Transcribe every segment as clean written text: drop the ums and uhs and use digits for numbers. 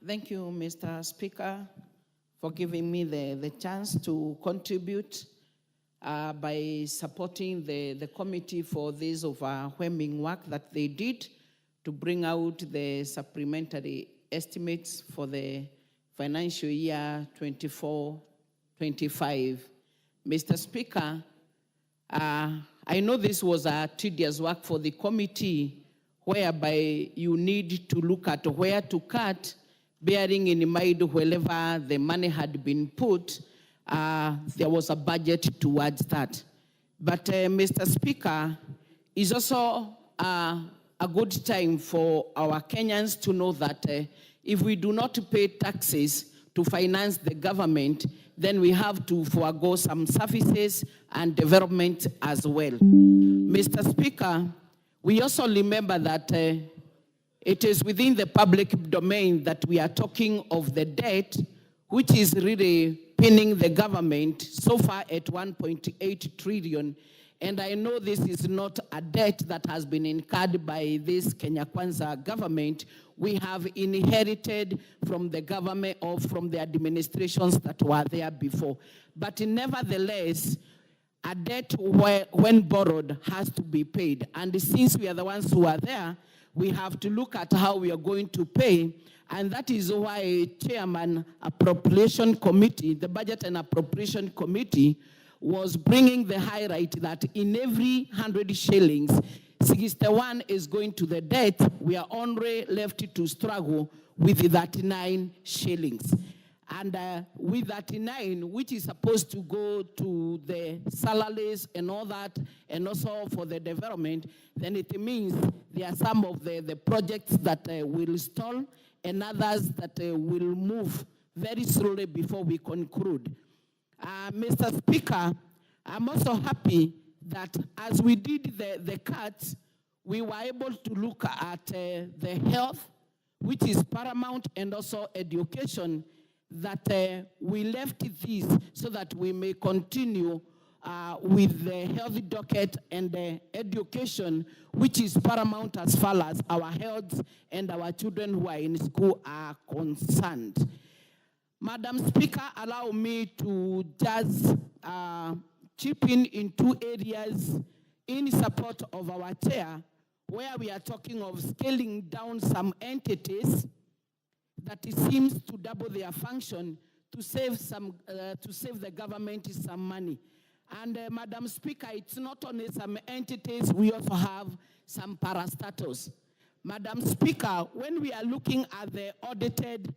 Thank you, Mr. Speaker, for giving me the chance to contribute by supporting the committee for this overwhelming work that they did to bring out the supplementary estimates for the financial year 24-25. Mr. Speaker, I know this was a tedious work for the committee, whereby you need to look at where to cut, bearing in mind wherever the money had been put, there was a budget towards that. But Mr. Speaker, it's also a good time for our Kenyans to know that if we do not pay taxes to finance the government, then we have to forego some services and development as well. Mr. Speaker, we also remember that it is within the public domain that we are talking of the debt, which is really pinning the government so far at 1.8 trillion. And I know this is not a debt that has been incurred by this Kenya Kwanza government. We have inherited from the government or from the administrations that were there before. But nevertheless, a debt when borrowed has to be paid. And since we are the ones who are there, we have to look at how we are going to pay. And that is why Chairman Appropriation Committee, the Budget and Appropriation Committee, was bringing the highlight that in every 100 shillings, 61 is going to the debt. We are only left to struggle with 39 shillings. And with 39, which is supposed to go to the salaries and all that, and also for the development, then it means there are some of the projects that will stall and others that will move very slowly before we conclude. Mr. Speaker, I'm also happy that as we did the cuts, we were able to look at the health, which is paramount, and also education, that we left this so that we may continue with the health docket and the education, which is paramount as far as our health and our children who are in school are concerned. Madam Speaker, allow me to just chip in two areas in support of our chair, where we are talking of scaling down some entities that it seems to double their function to save the government some money. And Madam Speaker, it's not only some entities, we also have some parastatals. Madam Speaker, when we are looking at the audited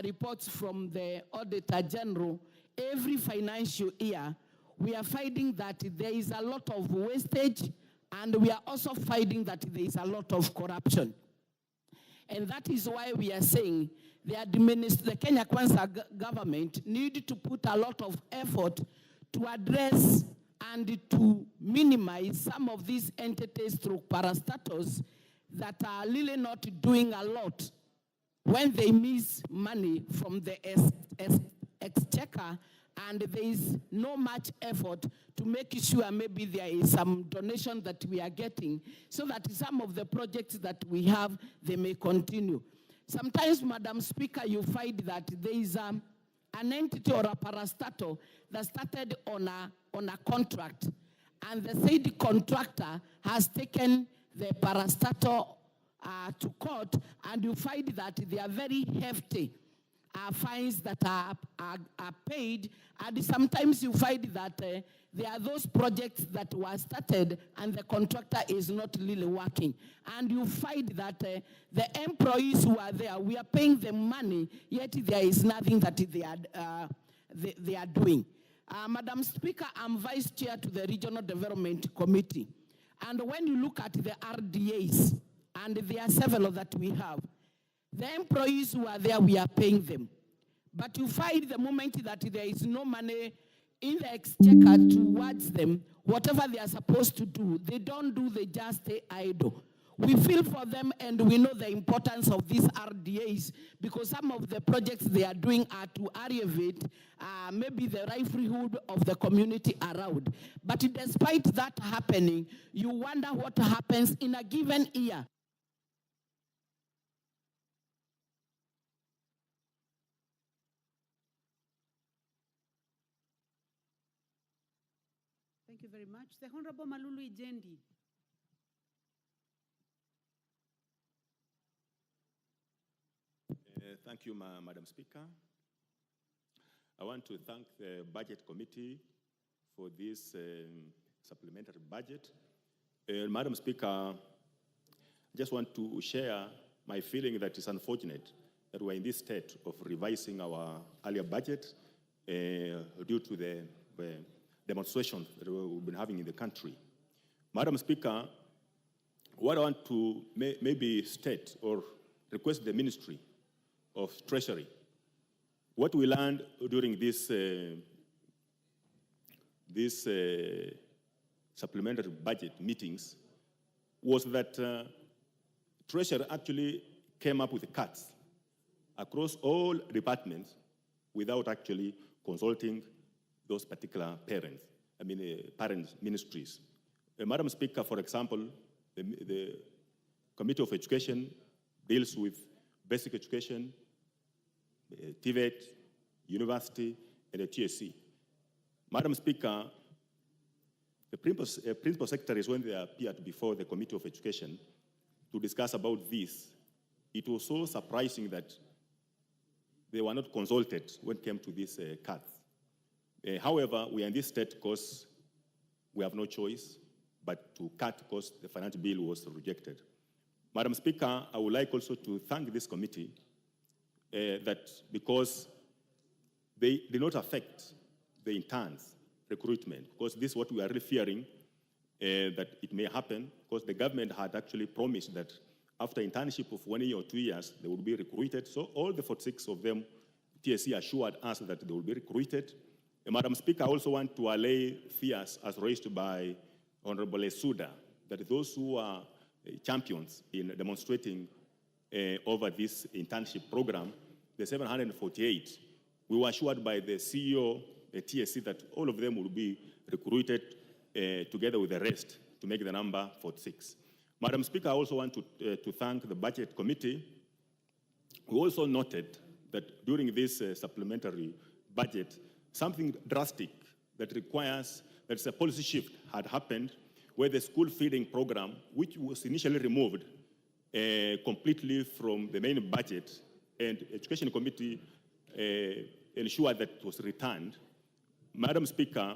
reports from the Auditor General every financial year, we are finding that there is a lot of wastage, and we are also finding that there is a lot of corruption. And that is why we are saying the Kenya Kwanza government need to put a lot of effort to address and to minimize some of these entities through parastatals that are really not doing a lot when they miss money from the exchequer, and there is no much effort to make sure maybe there is some donation that we are getting so that some of the projects that we have, they may continue. Sometimes, Madam Speaker, you find that there is an entity or a parastatal that started on a contract, and the said contractor has taken the parastatal to court, and you find that they are very hefty fines that are paid, and sometimes you find that there are those projects that were started and the contractor is not really working. And you find that the employees who are there, we are paying them money, yet there is nothing that they are doing. Madam Speaker, I'm Vice Chair to the Regional Development Committee. And when you look at the RDAs, and there are several that we have, the employees who are there, we are paying them. But you find the moment that there is no money in the exchequer towards them, whatever they are supposed to do, they don't do, they just stay idle. We feel for them, and we know the importance of these RDAs, because some of the projects they are doing are to alleviate maybe the livelihood of the community around. But despite that happening, you wonder what happens in a given year. Thank you very much. The Honorable Malulu Ijendi. Thank you, Madam Speaker. I want to thank the Budget Committee for this supplementary budget. Madam Speaker, I just want to share my feeling that it's unfortunate that we're in this state of revising our earlier budget due to the demonstrations that we've been having in the country. Madam Speaker, what I want to maybe state or request the Ministry of Treasury, what we learned during this supplementary budget meetings was that Treasury actually came up with cuts across all departments without actually consulting those particular parent ministries. Madam Speaker, for example, the Committee of Education deals with basic education, TVET, university, and the TSC. Madam Speaker, the principal secretaries, when they appeared before the Committee of Education to discuss about this, it was so surprising that they were not consulted when it came to these cuts. However, we are in this state because we have no choice but to cut because the financial bill was rejected. Madam Speaker, I would like also to thank this committee that because they did not affect the interns recruitment, because this is what we are really fearing that it may happen, because the government had actually promised that after internship of 1 year or 2 years, they would be recruited. So all the 46 of them, TSC assured us that they will be recruited. Madam Speaker, I also want to allay fears as raised by Honorable Suda, that those who are champions in demonstrating over this internship program, the 748, we were assured by the CEO, TSC, that all of them will be recruited together with the rest to make the number 46. Madam Speaker, I also want to thank the Budget Committee. We also noted that during this supplementary budget, something drastic that requires, that's a policy shift had happened, where the school feeding program, which was initially removed completely from the main budget, and Education Committee ensured that it was returned. Madam Speaker,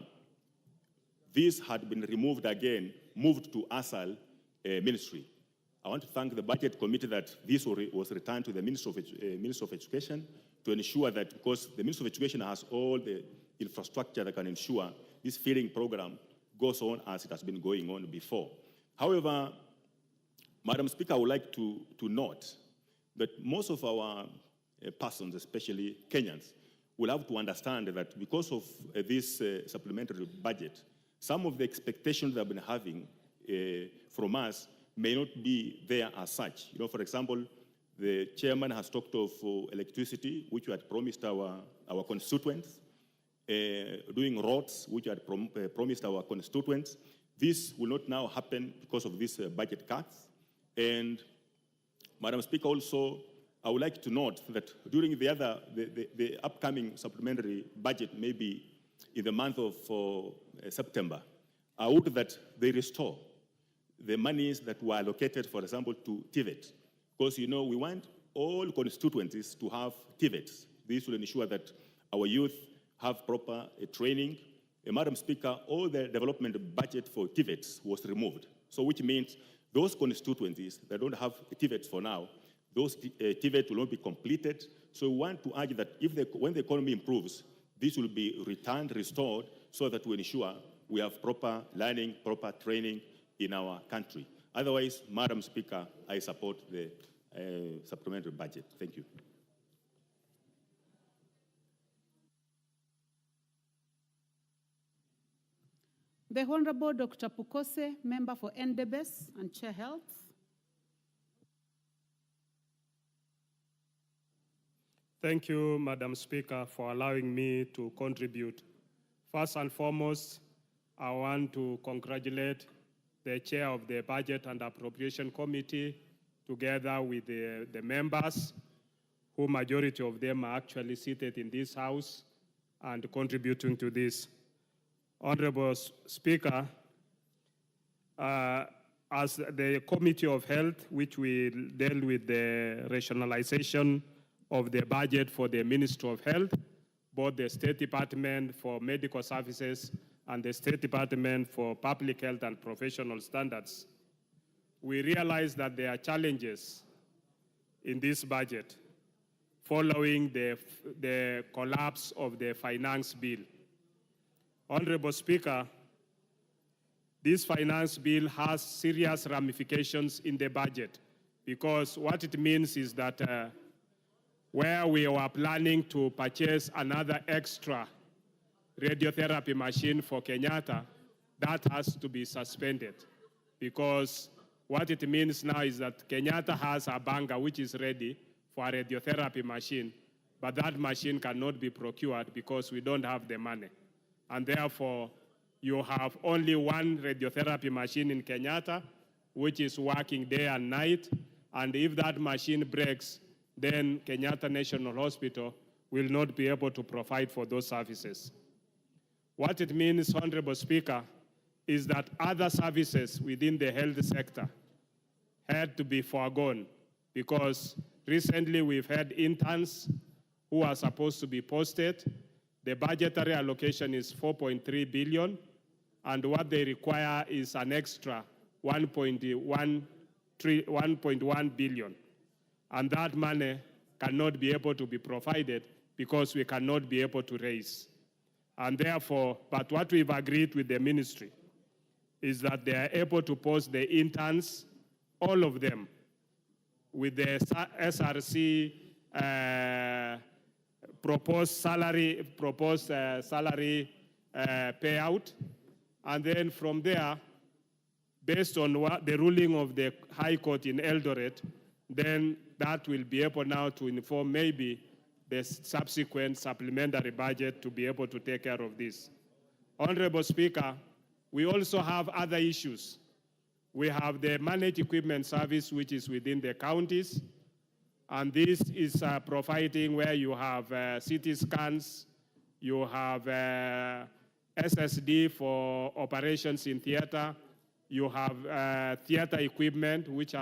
this had been removed again, moved to ASAL Ministry. I want to thank the Budget Committee that this was returned to the Minister of Education to ensure that, because the Minister of Education has all the infrastructure that can ensure this feeding program goes on as it has been going on before. However, Madam Speaker, I would like to note that most of our persons, especially Kenyans, will have to understand that because of this supplementary budget, some of the expectations they've been having from us may not be there as such. You know, for example, the chairman has talked of electricity, which we had promised our constituents, doing roads, which we had promised our constituents. This will not now happen because of these budget cuts. And Madam Speaker, also, I would like to note that during the upcoming supplementary budget, maybe in the month of September, I would that they restore the monies that were allocated, for example, to TVET. Because, you know, we want all constituencies to have TVETs. This will ensure that our youth have proper training. Madam Speaker, all the development budget for TVETs was removed. So which means those constituencies that don't have TVETs for now, those TVET will not be completed. So we want to urge that when the economy improves, this will be returned, restored, so that we ensure we have proper learning, proper training in our country. Otherwise, Madam Speaker, I support the supplementary budget. Thank you. The Honorable Dr. Pukose, Member for NDBES and Chair Health. Thank you, Madam Speaker, for allowing me to contribute. First and foremost, I want to congratulate the Chair of the Budget and Appropriation Committee, together with the members, who majority of them are actually seated in this House and contributing to this. Honorable Speaker, as the Committee of Health, which will deal with the rationalization of the budget for the Ministry of Health, both the State Department for Medical Services and the State Department for Public Health and Professional Standards, we realize that there are challenges in this budget following the collapse of the finance bill. Honorable Speaker, this finance bill has serious ramifications in the budget because what it means is that where we were planning to purchase another extra radiotherapy machine for Kenyatta, that has to be suspended because what it means now is that Kenyatta has a banker which is ready for a radiotherapy machine, but that machine cannot be procured because we don't have the money. And therefore, you have only one radiotherapy machine in Kenyatta, which is working day and night. And if that machine breaks, then Kenyatta National Hospital will not be able to provide for those services. What it means, Honorable Speaker, is that other services within the health sector had to be foregone because recently we've had interns who are supposed to be posted. The budgetary allocation is 4.3 billion, and what they require is an extra 1.1 billion. And that money cannot be able to be provided because we cannot be able to raise. And therefore, but what we've agreed with the ministry is that they are able to post the interns, all of them, with the SRC proposed salary payout. And then from there, based on what the ruling of the High Court in Eldoret, then that will be able now to inform maybe the subsequent supplementary budget to be able to take care of this. Honorable Speaker, we also have other issues. We have the managed equipment service, which is within the counties, and this is providing where you have CT scans, you have SSD for operations in theater, you have theater equipment, which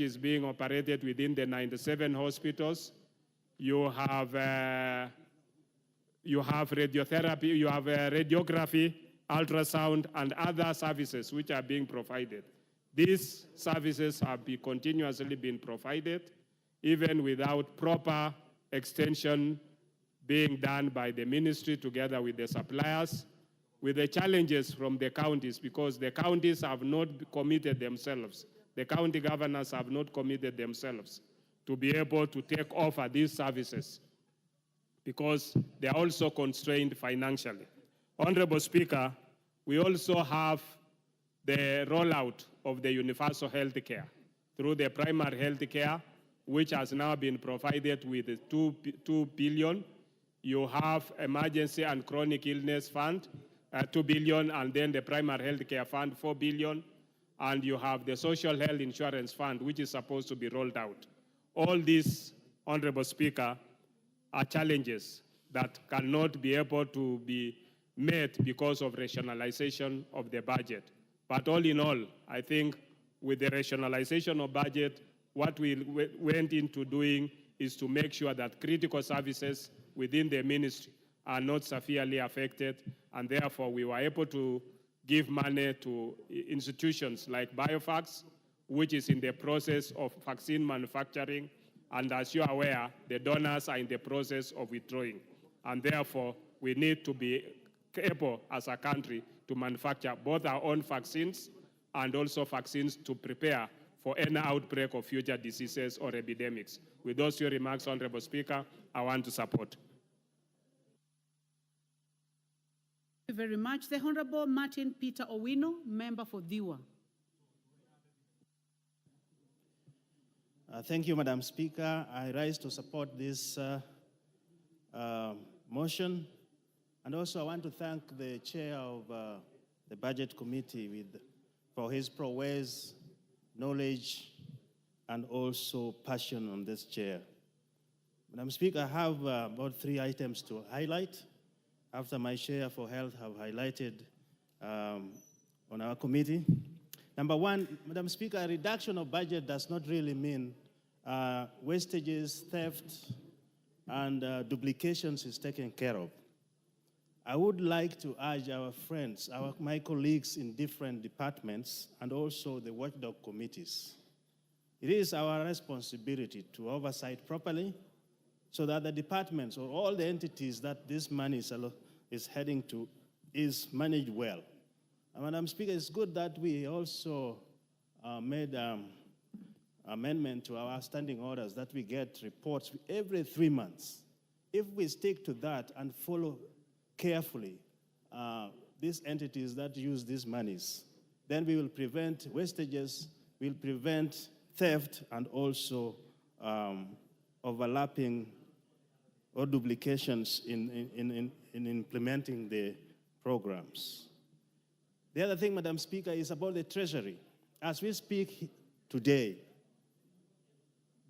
is being operated within the 97 hospitals. You have radiotherapy, you have radiography, ultrasound, and other services which are being provided. These services have continuously been provided, even without proper extension being done by the ministry together with the suppliers, with the challenges from the counties, because the counties have not committed themselves. The county governors have not committed themselves to be able to take over these services because they are also constrained financially. Honorable Speaker, we also have the rollout of the universal health care through the primary health care, which has now been provided with 2 billion. You have emergency and chronic illness fund, 2 billion, and then the primary health care fund, 4 billion. And you have the social health insurance fund, which is supposed to be rolled out. All these, Honorable Speaker, are challenges that cannot be able to be met because of rationalization of the budget. But all in all, I think with the rationalization of budget, what we went into doing is to make sure that critical services within the ministry are not severely affected, and therefore we were able to give money to institutions like Biofax, which is in the process of vaccine manufacturing, and as you are aware, the donors are in the process of withdrawing. And therefore, we need to be able, as a country, to manufacture both our own vaccines and also vaccines to prepare for any outbreak of future diseases or epidemics. With those few remarks, Honorable Speaker, I want to support. Thank you very much. The Honorable Martin Peter Owino, member for Diwa. Thank you, Madam Speaker. I rise to support this motion. And also I want to thank the chair of the Budget Committee for his prowess, knowledge, and also passion on this chair. Madam Speaker, I have about 3 items to highlight. after my chair for health have highlighted on our committee. Number one, Madam Speaker, a reduction of budget does not really mean wastages, theft, and duplications is taken care of. I would like to urge our friends, my colleagues in different departments, and also the watchdog committees. It is our responsibility to oversight properly so that the departments or all the entities that this money is heading to is managed well. And Madam Speaker, it's good that we also made amendment to our standing orders that we get reports every 3 months. If we stick to that and follow carefully these entities that use these monies, then we will prevent wastages, we'll prevent theft, and also overlapping or duplications in implementing the programs. The other thing, Madam Speaker, is about the Treasury. As we speak today,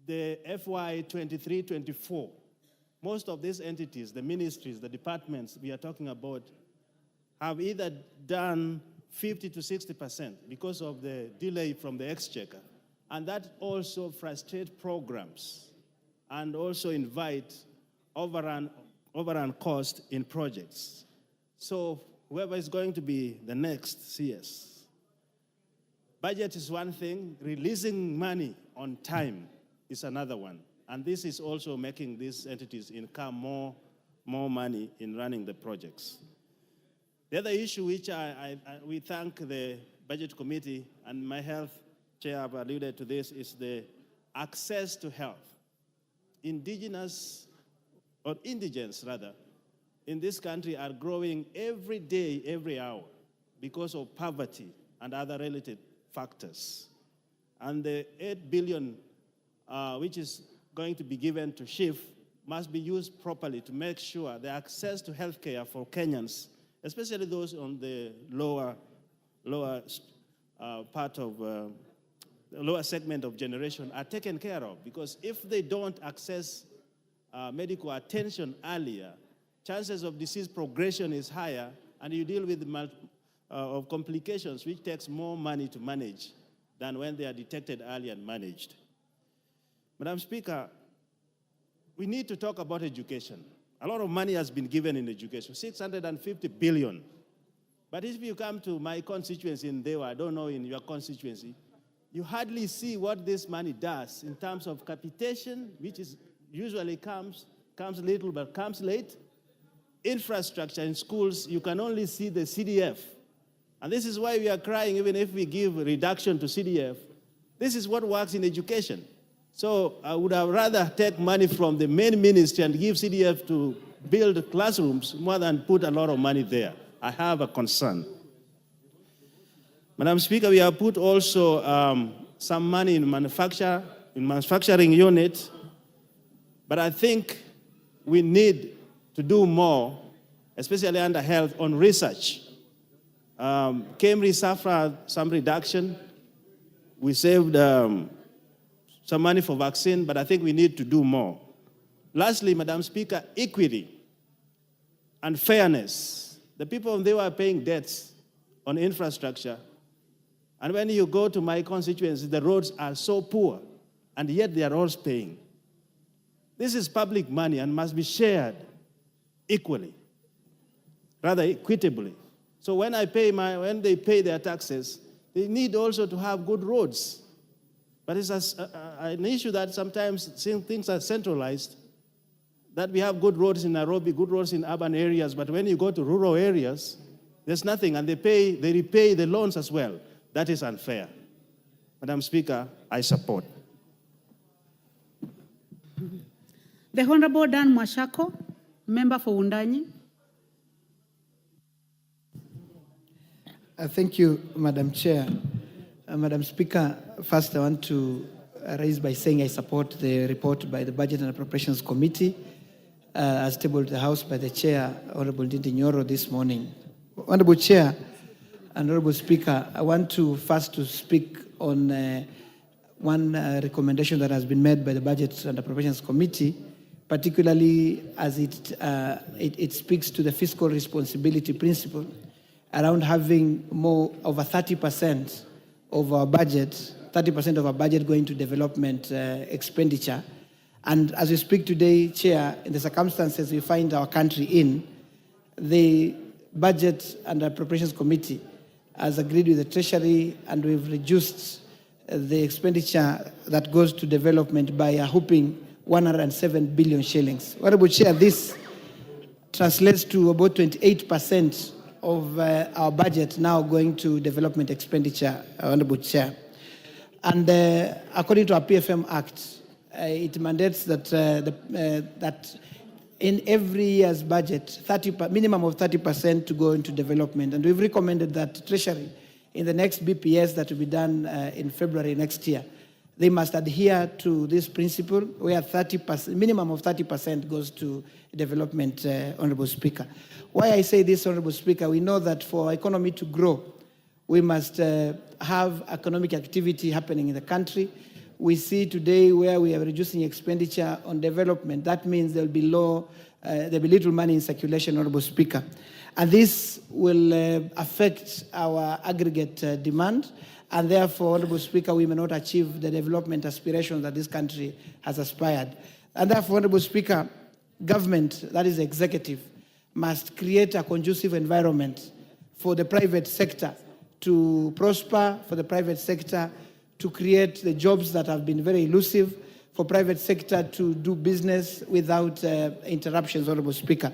the FY 23-24, most of these entities, the ministries, the departments we are talking about, have either done 50 to 60% because of the delay from the exchequer. And that also frustrates programs and also invite overrun cost in projects. So whoever is going to be the next CS, budget is one thing, releasing money on time is another one. And this is also making these entities incur more money in running the projects. The other issue which we thank the Budget Committee and my health chair have alluded to this is the access to health. Indigents in this country are growing every day, every hour because of poverty and other related factors. And the 8 billion which is going to be given to SHIF must be used properly to make sure the access to healthcare for Kenyans, especially those on the lower part of lower segment of generation, are taken care of. Because if they don't access medical attention earlier, chances of disease progression is higher, and you deal with of complications which takes more money to manage than when they are detected early and managed. Madam Speaker, we need to talk about education. A lot of money has been given in education, 650 billion. But if you come to my constituency in Dewa, I don't know in your constituency, you hardly see what this money does in terms of capitation, which is usually comes little but comes late. Infrastructure in schools, you can only see the CDF. And this is why we are crying, even if we give reduction to CDF. This is what works in education. So I would have rather take money from the main ministry and give CDF to build classrooms more than put a lot of money there. I have a concern. Madam Speaker, we have put also some money in manufacturing unit, but I think we need to do more, especially under health, on research. KEMRI suffered some reduction. We saved some money for vaccine, but I think we need to do more. Lastly, Madam Speaker, equity and fairness. The people, they were paying debts on infrastructure. And when you go to my constituency, the roads are so poor, and yet they are all paying. This is public money and must be shared equally, rather equitably. So when they pay their taxes, they need also to have good roads. But it's an issue that sometimes things are centralized, that we have good roads in Nairobi, good roads in urban areas, but when you go to rural areas, there's nothing, and they repay the loans as well. That is unfair. Madam Speaker, I support. The Honorable Dan Mashako, member for Wundanyi. Thank you, Madam Chair. Madam Speaker, first I want to raise by saying I support the report by the Budget and Appropriations Committee as tabled to the House by the Chair, Honorable Ndindi Nyoro, this morning. Honorable Chair and Honorable Speaker, I want to first speak on one recommendation that has been made by the Budget and Appropriations Committee, particularly as it speaks to the fiscal responsibility principle around having over 30% of our budget, 30% of our budget going to development expenditure. And as we speak today, Chair, in the circumstances we find our country in, the Budget and Appropriations Committee has agreed with the Treasury, and we've reduced the expenditure that goes to development by a whopping 107 billion shillings. Honorable Chair, this translates to about 28% of our budget now going to development expenditure, Honorable Chair. And according to our PFM Act, it mandates that that in every year's budget, minimum of 30% to go into development. And we've recommended that Treasury, in the next BPS that will be done in February next year, they must adhere to this principle where 30%, minimum of 30% goes to development, Honorable Speaker. Why I say this, Honorable Speaker, we know that for our economy to grow, we must have economic activity happening in the country. We see today where we are reducing expenditure on development. That means there'll be little money in circulation, Honorable Speaker. And this will affect our aggregate demand. And therefore, Honorable Speaker, we may not achieve the development aspirations that this country has aspired. And therefore, Honorable Speaker, government, that is executive, must create a conducive environment for the private sector to prosper, for the private sector to create the jobs that have been very elusive, for private sector to do business without interruptions, Honorable Speaker.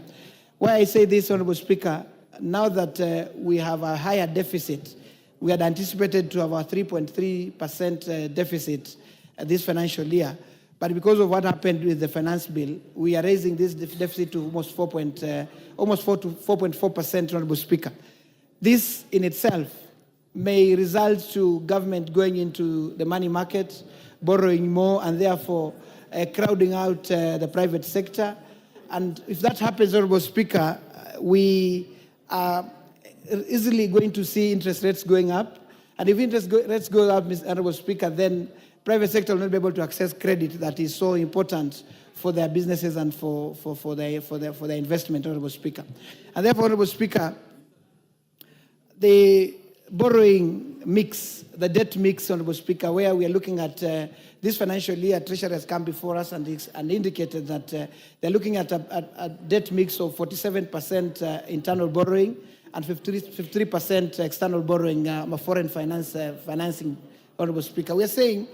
Why I say this, Honorable Speaker, now that we have a higher deficit, we had anticipated to have a 3.3% deficit this financial year, but because of what happened with the finance bill, we are raising this deficit to almost 4 to 4.4%, Honorable Speaker. This in itself may result to government going into the money market, borrowing more, and therefore crowding out the private sector. And if that happens, Honorable Speaker, we are easily going to see interest rates going up. And if interest rates go up, Honorable Speaker, then private sector will not be able to access credit that is so important for their businesses and for their investment, Honorable Speaker. And therefore, Honorable Speaker, the borrowing mix, the debt mix, Honorable Speaker, where we are looking at this financial year, Treasury has come before us and indicated that they're looking at a debt mix of 47% internal borrowing and 53% external borrowing, foreign financing, Honorable Speaker. We are saying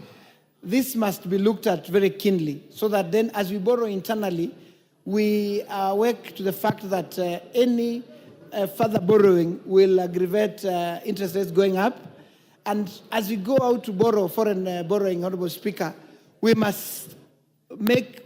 this must be looked at very keenly so that then as we borrow internally, we work to the fact that any further borrowing will aggravate interest rates going up. And as we go out to borrow foreign borrowing, Honorable Speaker, we must make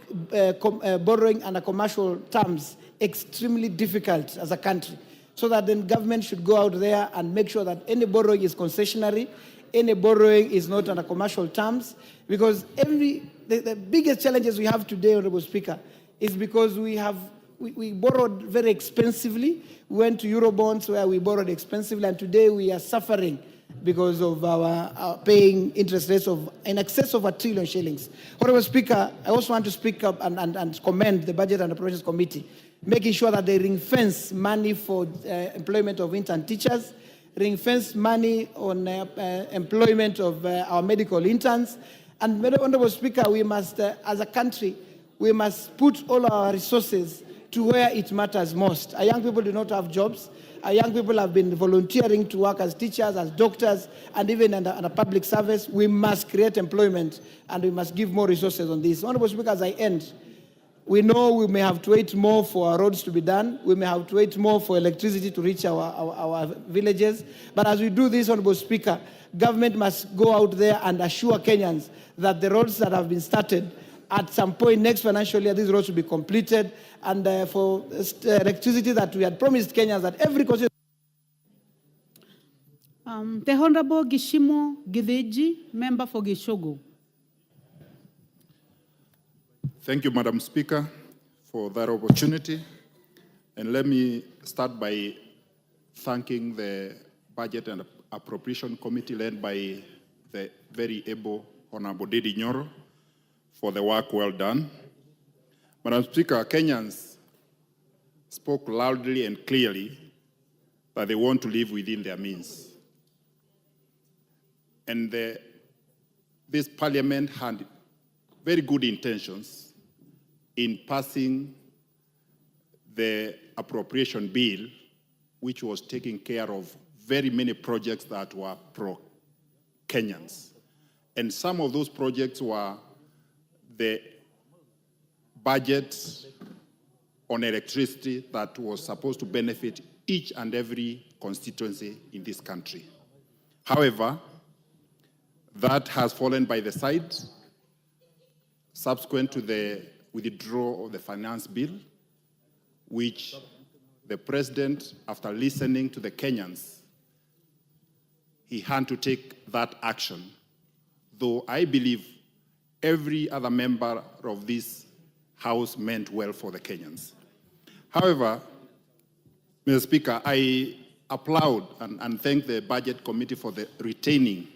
borrowing under commercial terms extremely difficult as a country, so that then government should go out there and make sure that any borrowing is concessionary, any borrowing is not under commercial terms, because the biggest challenges we have today, Honorable Speaker, is because we borrowed very expensively. We went to Eurobonds where we borrowed expensively, and today we are suffering because of our paying interest rates of in excess of 1 trillion shillings. Honorable Speaker, I also want to speak up and commend the Budget and Appropriations Committee, making sure that they ring-fence money for employment of intern teachers, ring-fence money on employment of our medical interns. And Honorable Speaker, we must, as a country, we must put all our resources to where it matters most. Our young people do not have jobs. Our young people have been volunteering to work as teachers, as doctors, and even under public service. We must create employment, and we must give more resources on this. Honorable Speaker, as I end, we know we may have to wait more for our roads to be done. We may have to wait more for electricity to reach our villages. But as we do this, Honorable Speaker, government must go out there and assure Kenyans that the roads that have been started, at some point next financial year, these roads will be completed. And for electricity that we had promised Kenyans that every constituency. The Honorable Gishimo Gideji, member for Gishogo. Thank you, Madam Speaker, for that opportunity. And let me start by thanking the Budget and Appropriation Committee led by the very able Honorable Didi Nyoro for the work well done. Madam Speaker, Kenyans spoke loudly and clearly that they want to live within their means. And this parliament had very good intentions in passing the appropriation bill, which was taking care of very many projects that were pro-Kenyans. And some of those projects were the budget on electricity that was supposed to benefit each and every constituency in this country. However, that has fallen by the side subsequent to the withdrawal of the finance bill, which the president, after listening to the Kenyans, he had to take that action, though I believe every other member of this House meant well for the Kenyans. However, Mr. Speaker, I applaud and thank the Budget Committee for retaining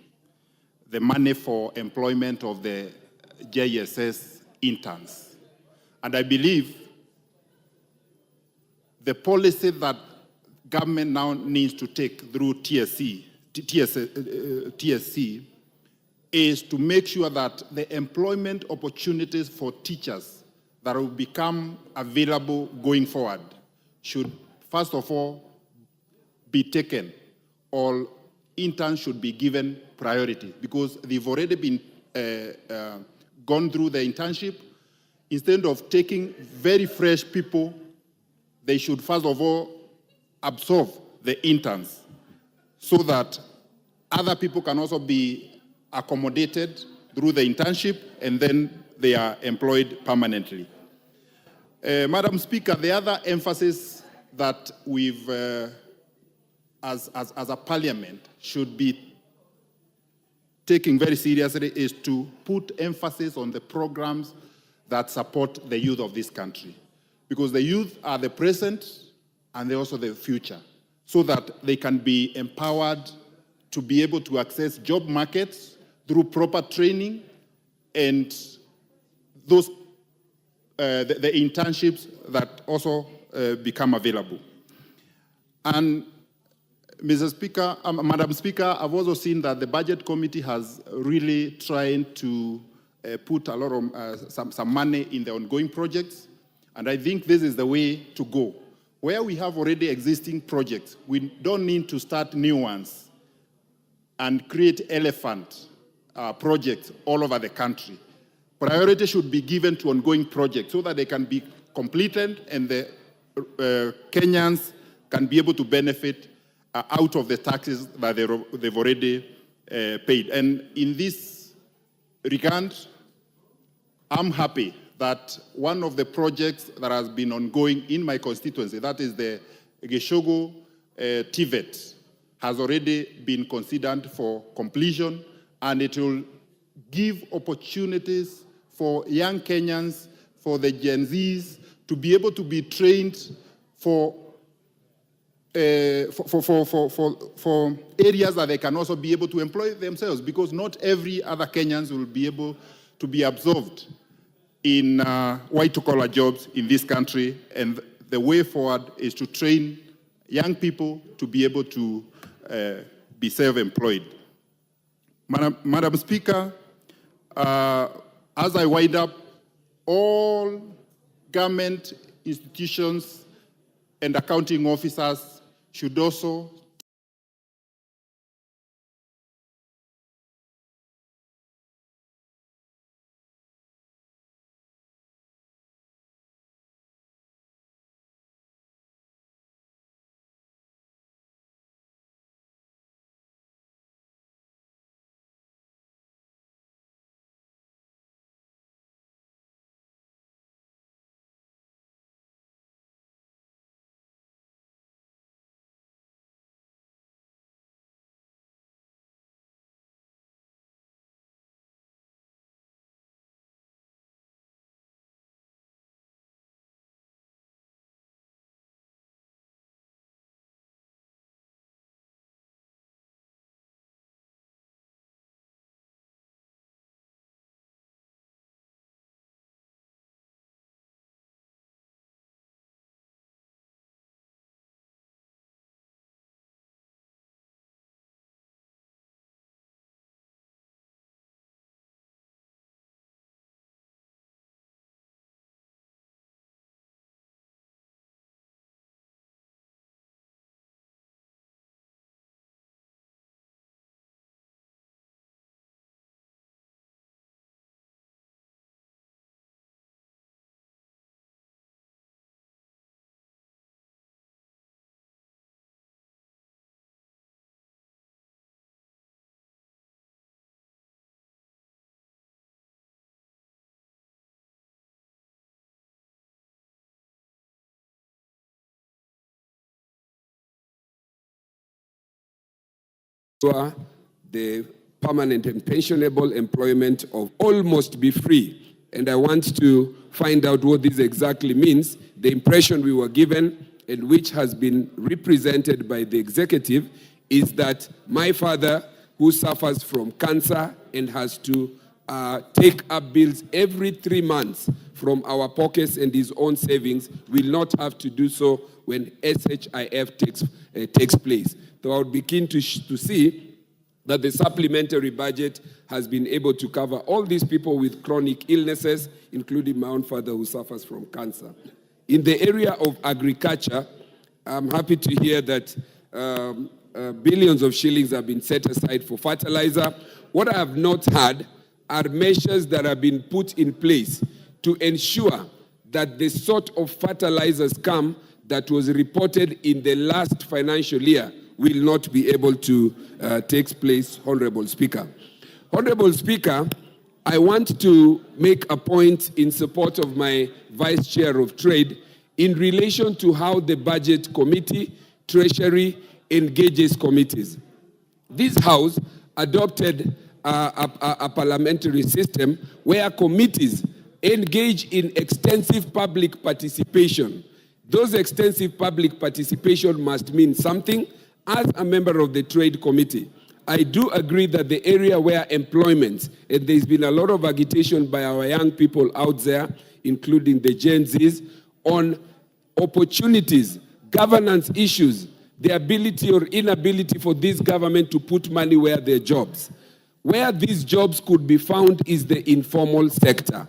the money for employment of the JSS interns. And I believe the policy that government now needs to take through TSC is to make sure that the employment opportunities for teachers that will become available going forward should, first of all, be taken. All interns should be given priority because they've already been gone through the internship. Instead of taking very fresh people, they should first of all absorb the interns so that other people can also be accommodated through the internship and then they are employed permanently. Madam Speaker, the other emphasis that we've, as a parliament, should be taking very seriously is to put emphasis on the programs that support the youth of this country. Because the youth are the present and they're also the future, so that they can be empowered to be able to access job markets through proper training and those the internships that also become available. And Mr. Speaker, Madam Speaker, I've also seen that the Budget Committee has really tried to put a lot of some money in the ongoing projects, and I think this is the way to go. Where we have already existing projects, we don't need to start new ones and create elephant projects all over the country. Priority should be given to ongoing projects so that they can be completed and the Kenyans can be able to benefit out of the taxes that they've already paid. And in this regard, I'm happy that one of the projects that has been ongoing in my constituency, that is the Geshogo TVET, has already been considered for completion, and it will give opportunities for young Kenyans, for the Gen Zs, to be able to be trained for areas that they can also be able to employ themselves, because not every other Kenyans will be able to be absorbed in white-collar jobs in this country, and the way forward is to train young people to be able to be self-employed. Madam Speaker, as I wind up, all government institutions and accounting officers should also the permanent and pensionable employment of all must be free. And I want to find out what this exactly means. The impression we were given, and which has been represented by the executive, is that my father, who suffers from cancer and has to take up bills every 3 months from our pockets and his own savings, will not have to do so when SHIF takes place. So I would be keen to see that the supplementary budget has been able to cover all these people with chronic illnesses, including my own father who suffers from cancer. In the area of agriculture, I'm happy to hear that billions of shillings have been set aside for fertilizer. What I have not had are measures that have been put in place to ensure that the sort of fertilizers come that was reported in the last financial year will not be able to take place, Honorable Speaker. Honorable Speaker, I want to make a point in support of my Vice Chair of Trade in relation to how the Budget Committee, Treasury, engages committees. This House adopted a parliamentary system where committees engage in extensive public participation. Those extensive public participation must mean something. As a member of the Trade Committee, I do agree that the area where employment, and there's been a lot of agitation by our young people out there, including the Gen Zs, on opportunities, governance issues, the ability or inability for this government to put money where there are jobs. Where these jobs could be found is the informal sector.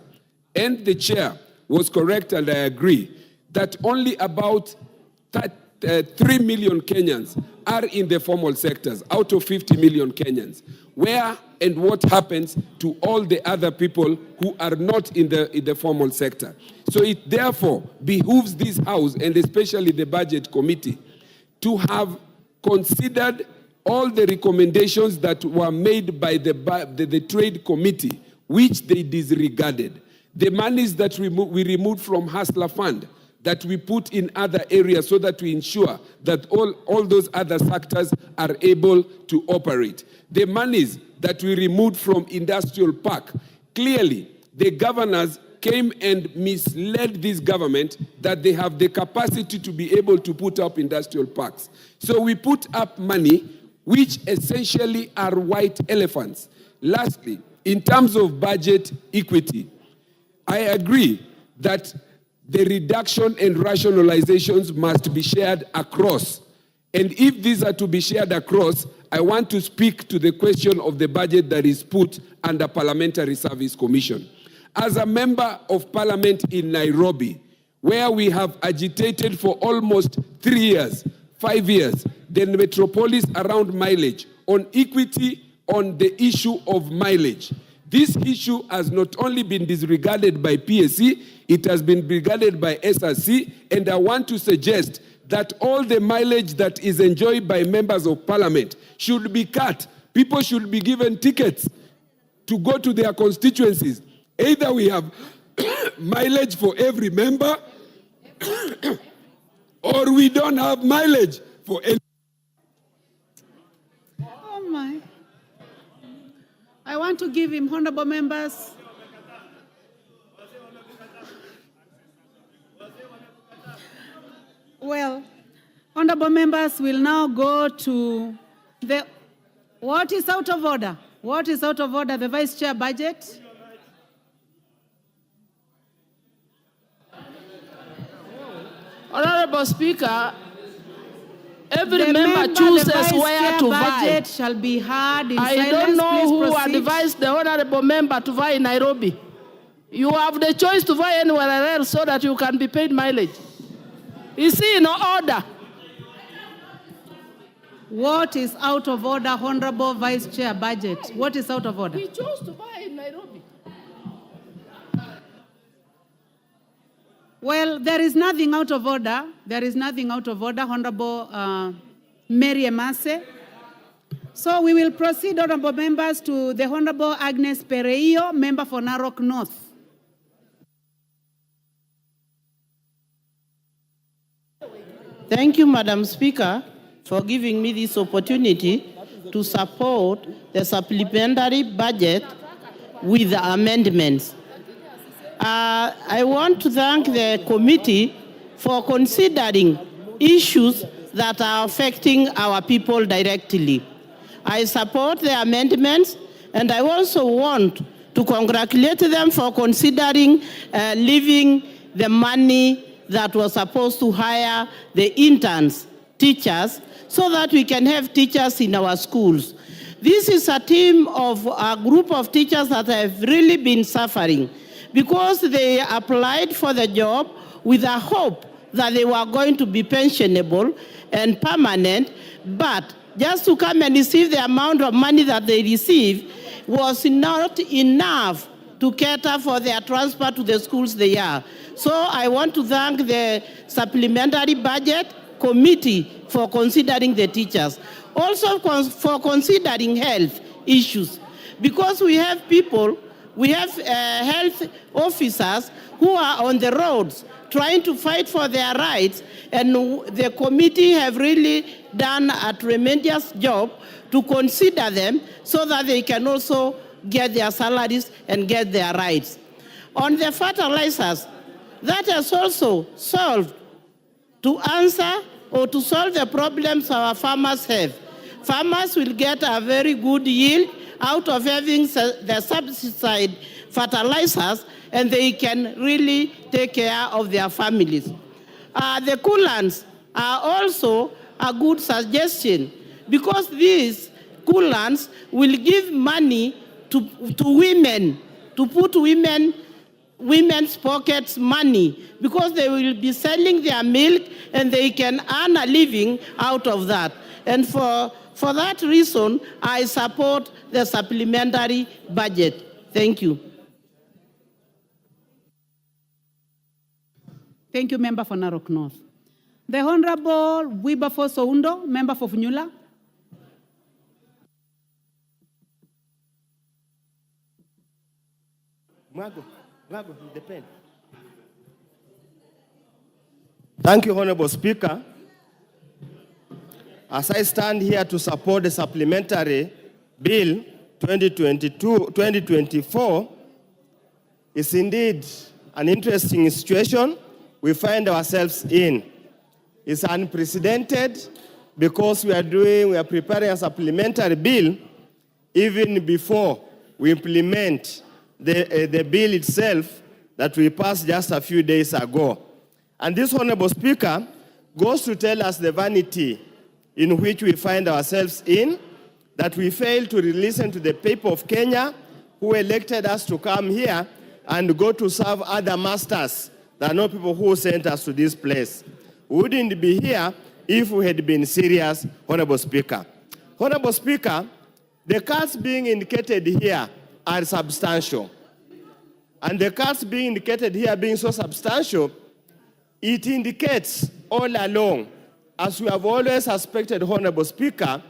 And the chair was correct, and I agree, that only about 3 million Kenyans are in the formal sectors, out of 50 million Kenyans. Where and what happens to all the other people who are not in the formal sector? So it therefore behooves this House, and especially the Budget Committee, to have considered all the recommendations that were made by the Trade Committee, which they disregarded. The monies that we removed from Hustler Fund, that we put in other areas so that we ensure that all those other sectors are able to operate. The monies that we removed from Industrial Park, clearly the governors came and misled this government that they have the capacity to be able to put up industrial parks. So we put up money which essentially are white elephants. Lastly, in terms of budget equity, I agree that the reduction and rationalizations must be shared across. And if these are to be shared across, I want to speak to the question of the budget that is put under Parliamentary Service Commission. As a member of Parliament in Nairobi, where we have agitated for almost 3 years, 5 years, the metropolis around mileage, on equity, on the issue of mileage. This issue has not only been disregarded by PSC, it has been disregarded by SRC, and I want to suggest that all the mileage that is enjoyed by members of Parliament should be cut. People should be given tickets to go to their constituencies. Either we have mileage for every member, or we don't have mileage for any. Oh my. I want to give him, honorable members. Well, honorable members will now go to what is out of order? What is out of order? The Vice Chair budget. Honorable Speaker, every member chooses where to vie. Budget shall be heard in I silence. don't know Please who proceed. advised the honorable member to vie in Nairobi. You have the choice to vie anywhere else so that you can be paid mileage. Is he in order? What is out of order, Honorable Vice Chair budget? What is out of order? He chose to vie in Nairobi. Well, there is nothing out of order. There is nothing out of order, Honorable Mary Emase. So we will proceed, honorable members, to the Honorable Agnes Pereio, member for Narok North. Thank you, Madam Speaker, for giving me this opportunity to support the supplementary budget with the amendments. I want to thank the committee for considering issues that are affecting our people directly. I support the amendments, and I also want to congratulate them for considering leaving the money that was supposed to hire the interns, teachers, so that we can have teachers in our schools. This is a team of a group of teachers that have really been suffering because they applied for the job with a hope that they were going to be pensionable and permanent, but just to come and receive the amount of money that they received was not enough to cater for their transfer to the schools they are. So I want to thank the supplementary budget committee for considering the teachers. Also for considering health issues, because we have people, we have health officers who are on the roads trying to fight for their rights, and the committee have really done a tremendous job to consider them so that they can also get their salaries and get their rights. On the fertilizers, that has also solved to answer or to solve the problems our farmers have. Farmers will get a very good yield out of having the subsidized fertilizers, and they can really take care of their families. The coolants are also a good suggestion, because these coolants will give money to women, to put women's pockets money, because they will be selling their milk and they can earn a living out of that. And for that reason, I support the supplementary budget. Thank you. Thank you, Member for Narok North. The Honorable Wilberforce Oundo, Member for Funyula. Thank you, Honorable Speaker. As I stand here to support the supplementary bill 2022-2024, it's indeed an interesting situation we find ourselves in. It's unprecedented because we are preparing a supplementary bill even before we implement the bill itself that we passed just a few days ago. And this, Honorable Speaker, goes to tell us the vanity in which we find ourselves in, that we fail to listen to the people of Kenya who elected us to come here and go to serve other masters. There are no people who sent us to this place. We wouldn't be here if we had been serious, Honorable Speaker. Honorable Speaker, the cuts being indicated here are substantial. And the cuts being indicated here being so substantial, it indicates all along, as we have always suspected, Honorable Speaker,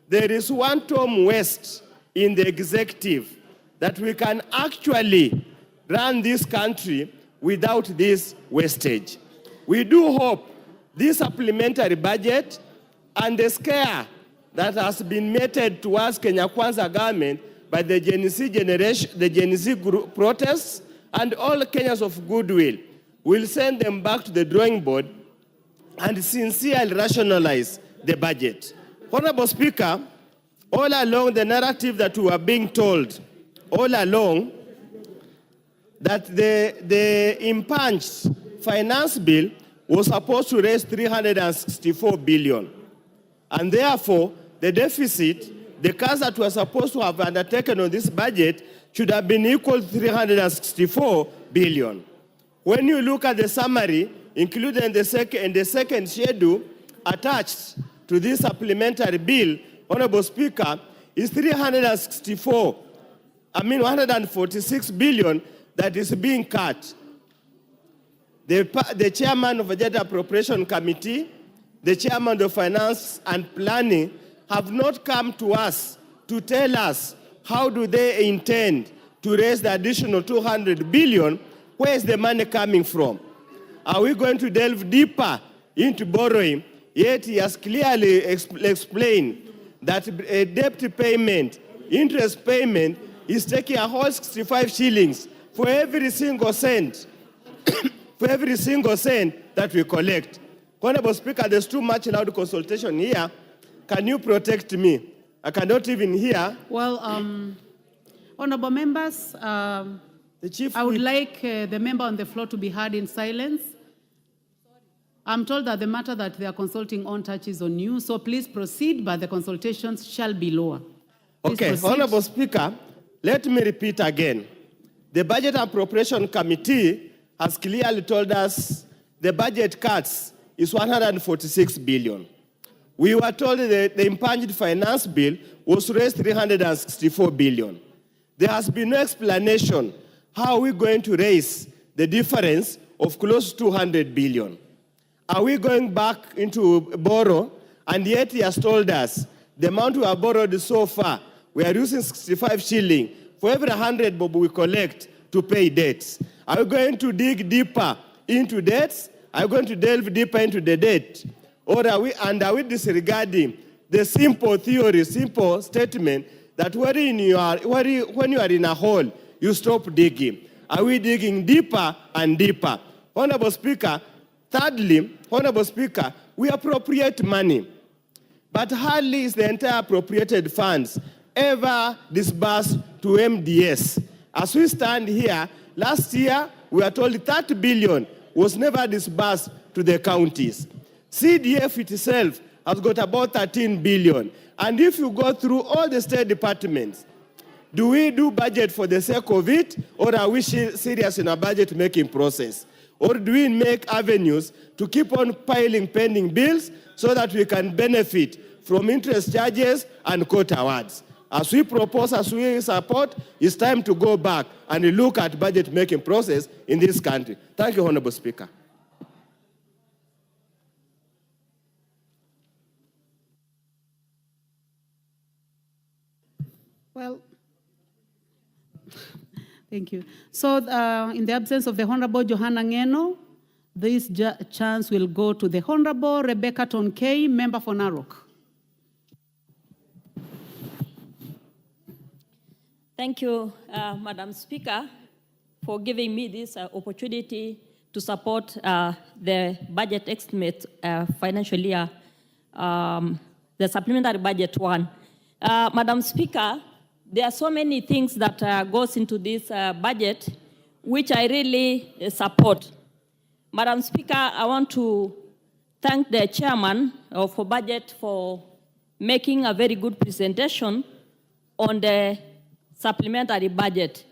there is one term waste in the executive that we can actually run this country without this wastage. We do hope this supplementary budget and the scare that has been meted towards Kenya Kwanza government by the Gen Z generation, the Gen Z group protests, and all Kenyans of goodwill will send them back to the drawing board and sincerely rationalize the budget. Honorable Speaker, all along the narrative that we were being told, all along, that the impunged finance bill was supposed to raise 364 billion. And therefore, the deficit, the cuts that were supposed to have undertaken on this budget should have been equal to 364 billion. When you look at the summary, including the second schedule attached to this supplementary bill, Honorable Speaker, is 146 billion that is being cut. The chairman of the Budget Appropriation Committee, the chairman of Finance and Planning have not come to us to tell us how do they intend to raise the additional 200 billion. Where is the money coming from? Are we going to delve deeper into borrowing? Yet he has clearly explained that a debt payment, interest payment, is taking a whole 65 shillings for every single cent, for every single cent that we collect. Honorable Speaker, there's too much loud consultation here. Can you protect me? I cannot even hear. Well, honorable members, I would like the member on the floor to be heard in silence. I'm told that the matter that they are consulting on touches on you, so please proceed, but the consultations shall be lower. Please Okay, proceed. Honorable Speaker, let me repeat again. The Budget and Appropriation Committee has clearly told us the budget cuts is 146 billion. We were told that the impunged finance bill was raised 364 billion. There has been no explanation how we're going to raise the difference of close to 200 billion. Are we going back into borrow? And yet he has told us the amount we have borrowed so far, we are using 65 shilling for every 100 bob we collect to pay debts. Are we going to dig deeper into debts? Are we going to delve deeper into the debt? Or are we disregarding the simple theory, simple statement that when you are in a hole, you stop digging? Are we digging deeper and deeper? Honorable Speaker, thirdly, Honorable Speaker, we appropriate money, but hardly is the entire appropriated funds ever disbursed to MDS. As we stand here, last year we are told 30 billion was never disbursed to the counties. CDF itself has got about 13 billion. And if you go through all the state departments, do we do budget for the sake of it, or are we serious in a budget making process? Or do we make avenues to keep on piling pending bills so that we can benefit from interest charges and court awards? As we propose, as we support, it's time to go back and look at budget making process in this country. Thank you, Honorable Speaker. Well, thank you. So in the absence of the Honorable Johanna Ngeno, this chance will go to the Honorable Rebecca Tonkei, member for Narok. Thank you, Madam Speaker, for giving me this opportunity to support the budget estimate financial year, the supplementary budget one. Madam Speaker, there are so many things that goes into this budget, which I really support. Madam Speaker, I want to thank the chairman of budget for making a very good presentation on the supplementary budget.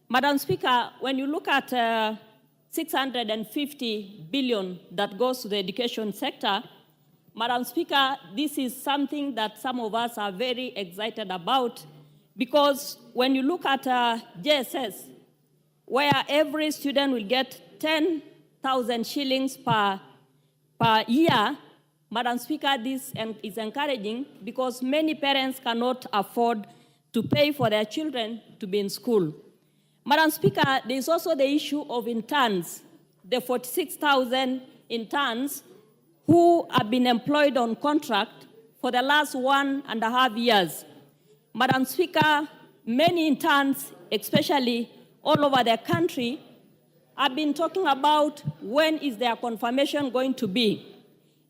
Madam Speaker, when you look at 650 billion that goes to the education sector, Madam Speaker, this is something that some of us are very excited about, because when you look at JSS, where every student will get 10,000 shillings per year, Madam Speaker, this is encouraging because many parents cannot afford to pay for their children to be in school. Madam Speaker, there is also the issue of interns, the 46,000 interns who have been employed on contract for the last 1.5 years. Madam Speaker, many interns, especially all over the country, have been talking about when is their confirmation going to be.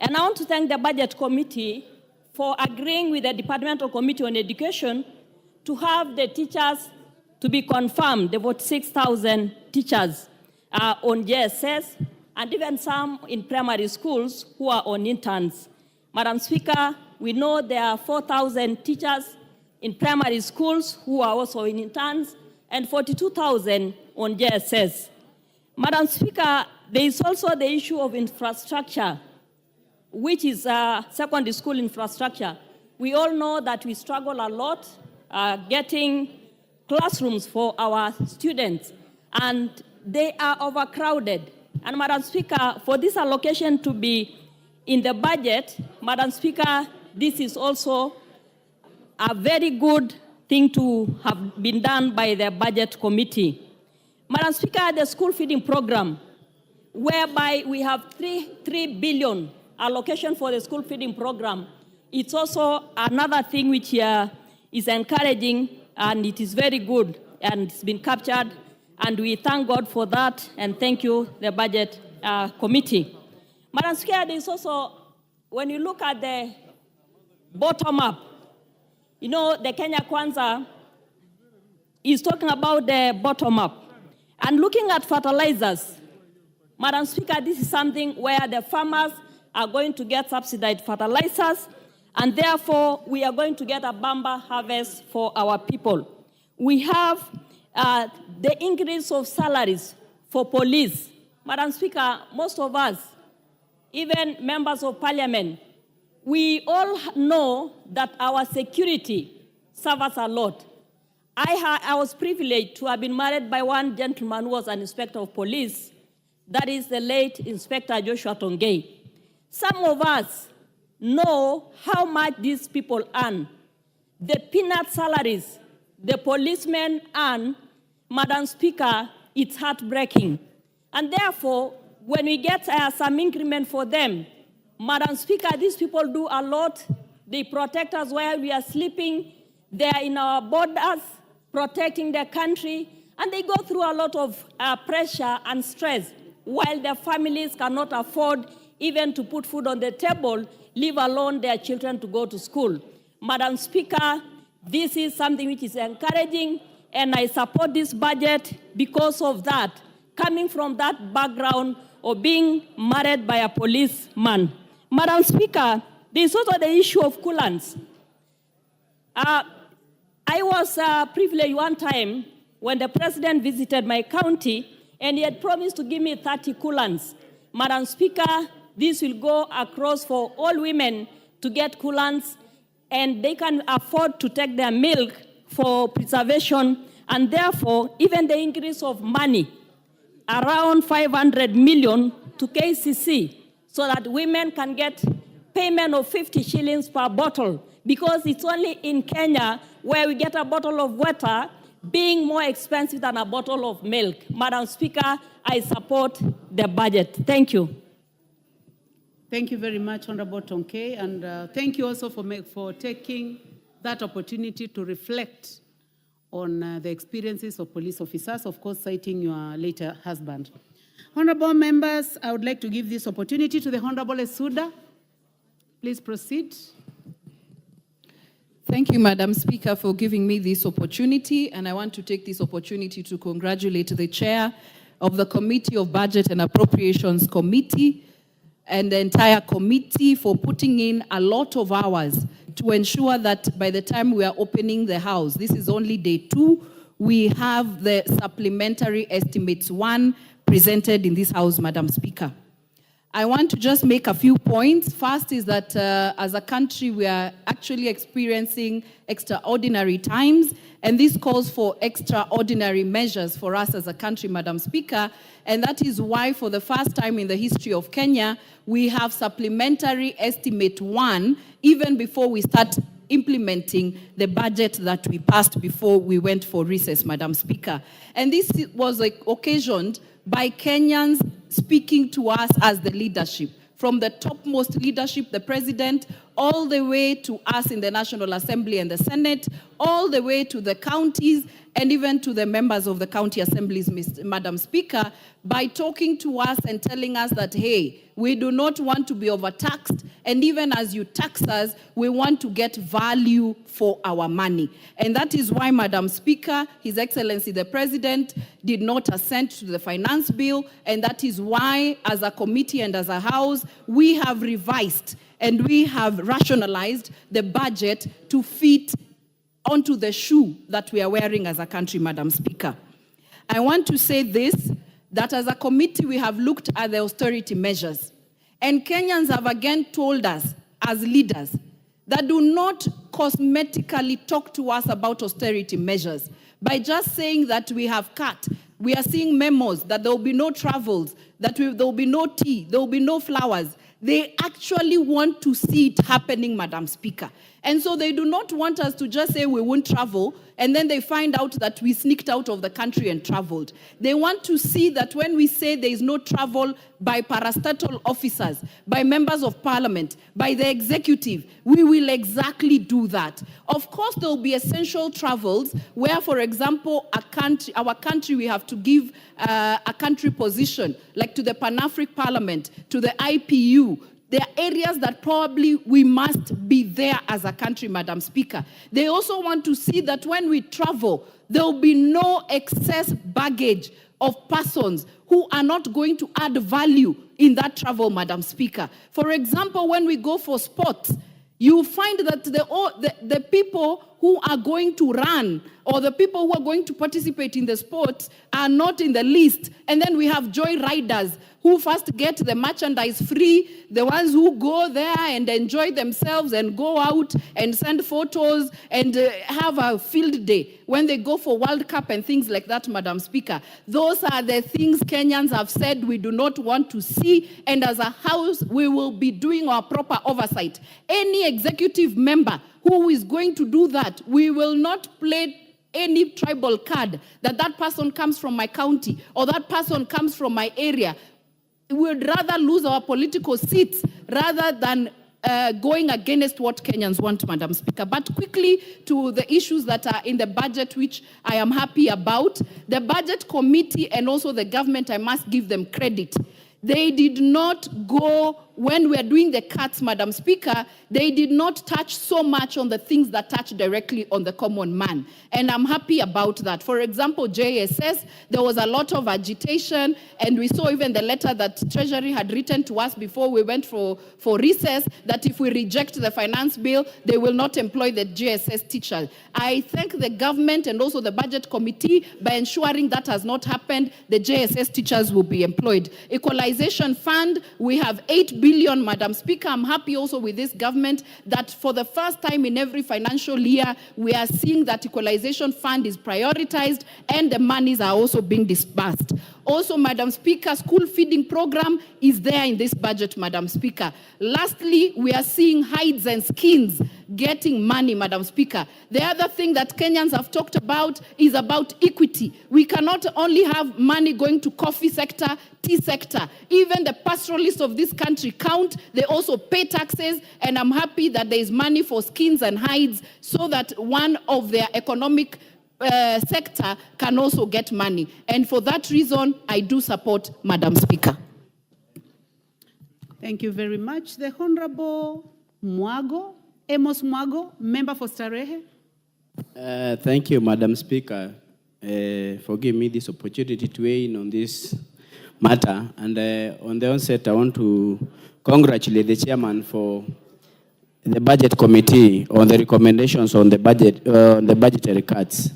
And I want to thank the Budget Committee for agreeing with the Departmental Committee on Education to have the teachers to be confirmed, the 46,000 teachers on JSS, and even some in primary schools who are on interns. Madam Speaker, we know there are 4,000 teachers in primary schools who are also in interns, and 42,000 on JSS. Madam Speaker, there is also the issue of infrastructure, which is secondary school infrastructure. We all know that we struggle a lot getting classrooms for our students, and they are overcrowded. And Madam Speaker, for this allocation to be in the budget, Madam Speaker, this is also a very good thing to have been done by the Budget Committee. Madam Speaker, the school feeding program, whereby we have 3 billion allocation for the school feeding program, it's also another thing which is encouraging, and it is very good, and it's been captured, and we thank God for that, and thank you, the Budget Committee. Madam Speaker, there is also, when you look at the bottom up, you know, the Kenya Kwanza is talking about the bottom up. And looking at fertilizers, Madam Speaker, this is something where the farmers are going to get subsidized fertilizers, and therefore we are going to get a bumper harvest for our people. We have the increase of salaries for police. Madam Speaker, most of us, even members of Parliament, we all know that our security suffers a lot. I was privileged to have been married by one gentleman who was an inspector of police. That is the late Inspector Joshua Tongei. Some of us know how much these people earn. The peanut salaries the policemen earn, Madam Speaker, it's heartbreaking. And therefore, when we get some increment for them, Madam Speaker, these people do a lot. They protect us while we are sleeping. They are in our borders, protecting the country, and they go through a lot of pressure and stress, while their families cannot afford even to put food on the table, leave alone their children to go to school. Madam Speaker, this is something which is encouraging, and I support this budget because of that, coming from that background of being married by a policeman. Madam Speaker, there is also the issue of coolants. I was privileged one time when the president visited my county, and he had promised to give me 30 coolants. Madam Speaker, this will go across for all women to get coolants, and they can afford to take their milk for preservation, and therefore, even the increase of money, around 500 million to KCC, so that women can get payment of 50 shillings per bottle, because it's only in Kenya where we get a bottle of water being more expensive than a bottle of milk. Madam Speaker, I support the budget. Thank you. Thank you very much, Honorable Tonke, and thank you also for taking that opportunity to reflect on the experiences of police officers, of course, citing your later husband. Honorable members, I would like to give this opportunity to the Honorable Esuda. Please proceed. Thank you, Madam Speaker, for giving me this opportunity, and I want to take this opportunity to congratulate the chair of the Committee of Budget and Appropriations Committee and the entire committee for putting in a lot of hours to ensure that by the time we are opening the House, this is only day 2, we have the supplementary estimates 1 presented in this House, Madam Speaker. I want to just make a few points. First is that as a country, we are actually experiencing extraordinary times, and this calls for extraordinary measures for us as a country, Madam Speaker, and that is why for the first time in the history of Kenya, we have supplementary estimate 1, even before we start implementing the budget that we passed before we went for recess, Madam Speaker. And this was occasioned by Kenyans speaking to us as the leadership, from the topmost leadership, the president, all the way to us in the National Assembly and the Senate, all the way to the counties, and even to the members of the county assemblies, Madam Speaker, by talking to us and telling us that, hey, we do not want to be overtaxed, and even as you tax us, we want to get value for our money. And that is why, Madam Speaker, His Excellency the President did not assent to the finance bill, and that is why, as a committee and as a House, we have revised and we have rationalized the budget to fit onto the shoe that we are wearing as a country, Madam Speaker. I want to say this, that as a committee, we have looked at the austerity measures. And Kenyans have again told us, as leaders, that do not cosmetically talk to us about austerity measures. By just saying that we have cut, we are seeing memos that there will be no travels, that there will be no tea, there will be no flowers. They actually want to see it happening, Madam Speaker. And so they do not want us to just say we won't travel, and then they find out that we sneaked out of the country and traveled. They want to see that when we say there is no travel by parastatal officers, by members of parliament, by the executive, we will exactly do that. Of course, there will be essential travels where, for example, our country, we have to give a country position, like to the Pan-African Parliament, to the IPU. There are areas that probably we must be there as a country, Madam Speaker. They also want to see that when we travel, there will be no excess baggage of persons who are not going to add value in that travel, Madam Speaker. For example, when we go for sports, you find that the people who are going to run or the people who are going to participate in the sports are not in the list. And then we have joy riders who first get the merchandise free, the ones who go there and enjoy themselves and go out and send photos and have a field day when they go for World Cup and things like that, Madam Speaker. Those are the things Kenyans have said we do not want to see, and as a house, we will be doing our proper oversight. Any executive member who is going to do that, we will not play any tribal card that person comes from my county or that person comes from my area. We would rather lose our political seats rather than going against what Kenyans want, Madam Speaker. But quickly to the issues that are in the budget, which I am happy about. The budget committee and also the government, I must give them credit. They did not go, when we are doing the cuts, Madam Speaker, they did not touch so much on the things that touch directly on the common man. And I'm happy about that. For example, JSS, there was a lot of agitation, and we saw even the letter that Treasury had written to us before we went for recess, that if we reject the finance bill, they will not employ the JSS teachers. I thank the government and also the budget committee by ensuring that has not happened. The JSS teachers will be employed. Equalization fund, we have 8 billion, Madam Speaker. I'm happy also with this government that for the first time in every financial year, we are seeing that equalization fund is prioritized and the monies are also being disbursed. Also, Madam Speaker, school feeding program is there in this budget, Madam Speaker. Lastly, we are seeing hides and skins getting money, Madam Speaker. The other thing that Kenyans have talked about is about equity. We cannot only have money going to coffee sector, tea sector. Even the pastoralists of this country count. They also pay taxes, and I'm happy that there is money for skins and hides so that one of their economic sector can also get money. And for that reason, I do support, Madam Speaker. Thank you very much. The Honorable Mwago, Amos Mwago, member for Starehe. Thank you, Madam Speaker, for giving me this opportunity to weigh in on this matter. And on the onset, I want to congratulate the chairman for the budget committee on the recommendations on the budget, the budgetary cuts.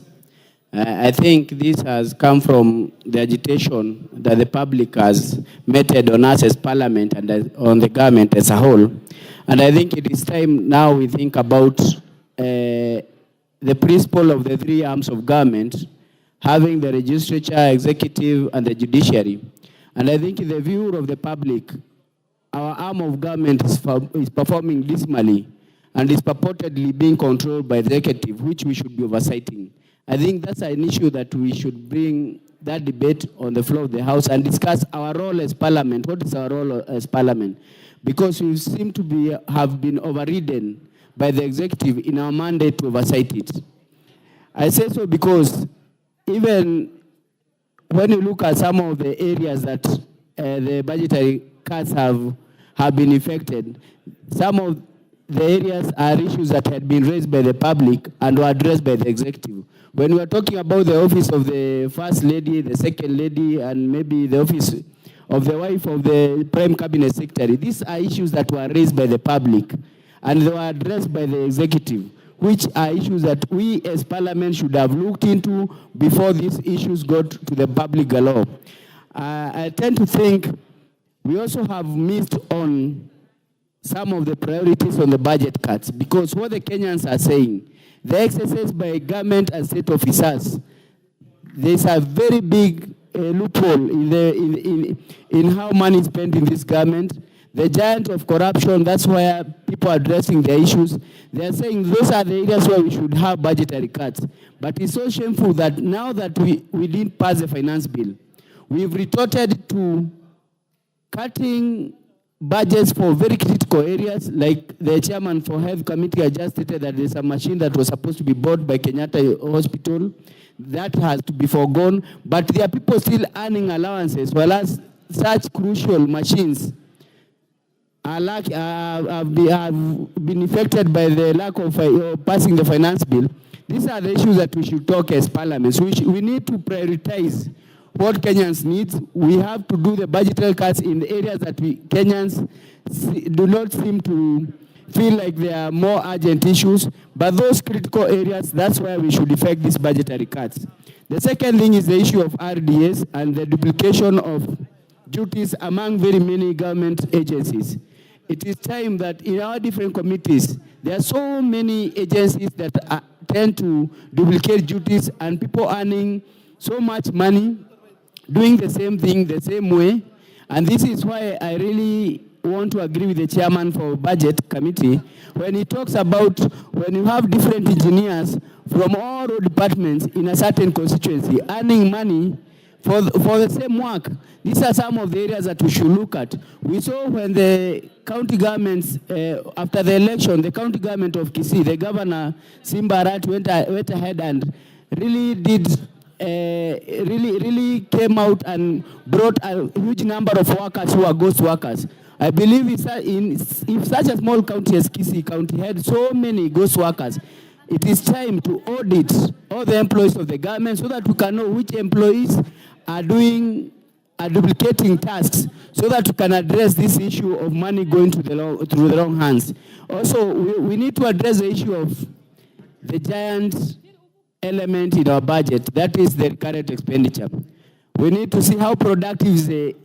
I think this has come from the agitation that the public has meted on us as Parliament and on the government as a whole. And I think it is time now we think about the principle of the three arms of government, having the legislature, executive, and the judiciary. And I think in the view of the public, our arm of government is performing dismally and is purportedly being controlled by the executive, which we should be oversighting. I think that's an issue that we should bring that debate on the floor of the House and discuss our role as Parliament. What is our role as Parliament? Because we seem to have been overridden by the executive in our mandate to oversight it. I say so because even when you look at some of the areas that the budgetary cuts have been affected, some of the areas are issues that had been raised by the public and were addressed by the executive. When we are talking about the office of the First Lady, the Second Lady, and maybe the office of the wife of the Prime Cabinet Secretary, these are issues that were raised by the public and they were addressed by the executive, which are issues that we as Parliament should have looked into before these issues got to the public galore. I tend to think we also have missed on some of the priorities on the budget cuts, because what the Kenyans are saying, the excesses by government and state officers, there's a very big loophole in how money is spent in this government. the giant of corruption, that's where people are addressing the issues. They are saying those are the areas where we should have budgetary cuts. But it's so shameful that now that we didn't pass the finance bill, we've retorted to cutting budgets for very critical areas, like the chairman for health committee has just stated that there's a machine that was supposed to be bought by Kenyatta Hospital. That has to be foregone, but there are people still earning allowances, whereas such crucial machines have been affected by the lack of passing the finance bill. These are the issues that we should talk as parliaments. We need to prioritize what Kenyans need. We have to do the budgetary cuts in the areas that Kenyans do not seem to feel like there are more urgent issues, but those critical areas, that's where we should effect these budgetary cuts. The second thing is the issue of RDS and the duplication of duties among very many government agencies. It is time that in our different committees, there are so many agencies that tend to duplicate duties and people earning so much money doing the same thing the same way. And this is why I really want to agree with the chairman for budget committee when he talks about when you have different engineers from all departments in a certain constituency earning money for the same work. These are some of the areas that we should look at. We saw when the county governments, after the election, the county government of Kisii, the governor Simba Arati went ahead and really did really came out and brought a huge number of workers who are ghost workers. I believe if such a small county as Kisii County had so many ghost workers, it is time to audit all the employees of the government so that we can know which employees are duplicating tasks, so that we can address this issue of money going through the wrong hands. Also, we need to address the issue of the giant element in our budget, that is the recurrent expenditure. We need to see how productive is the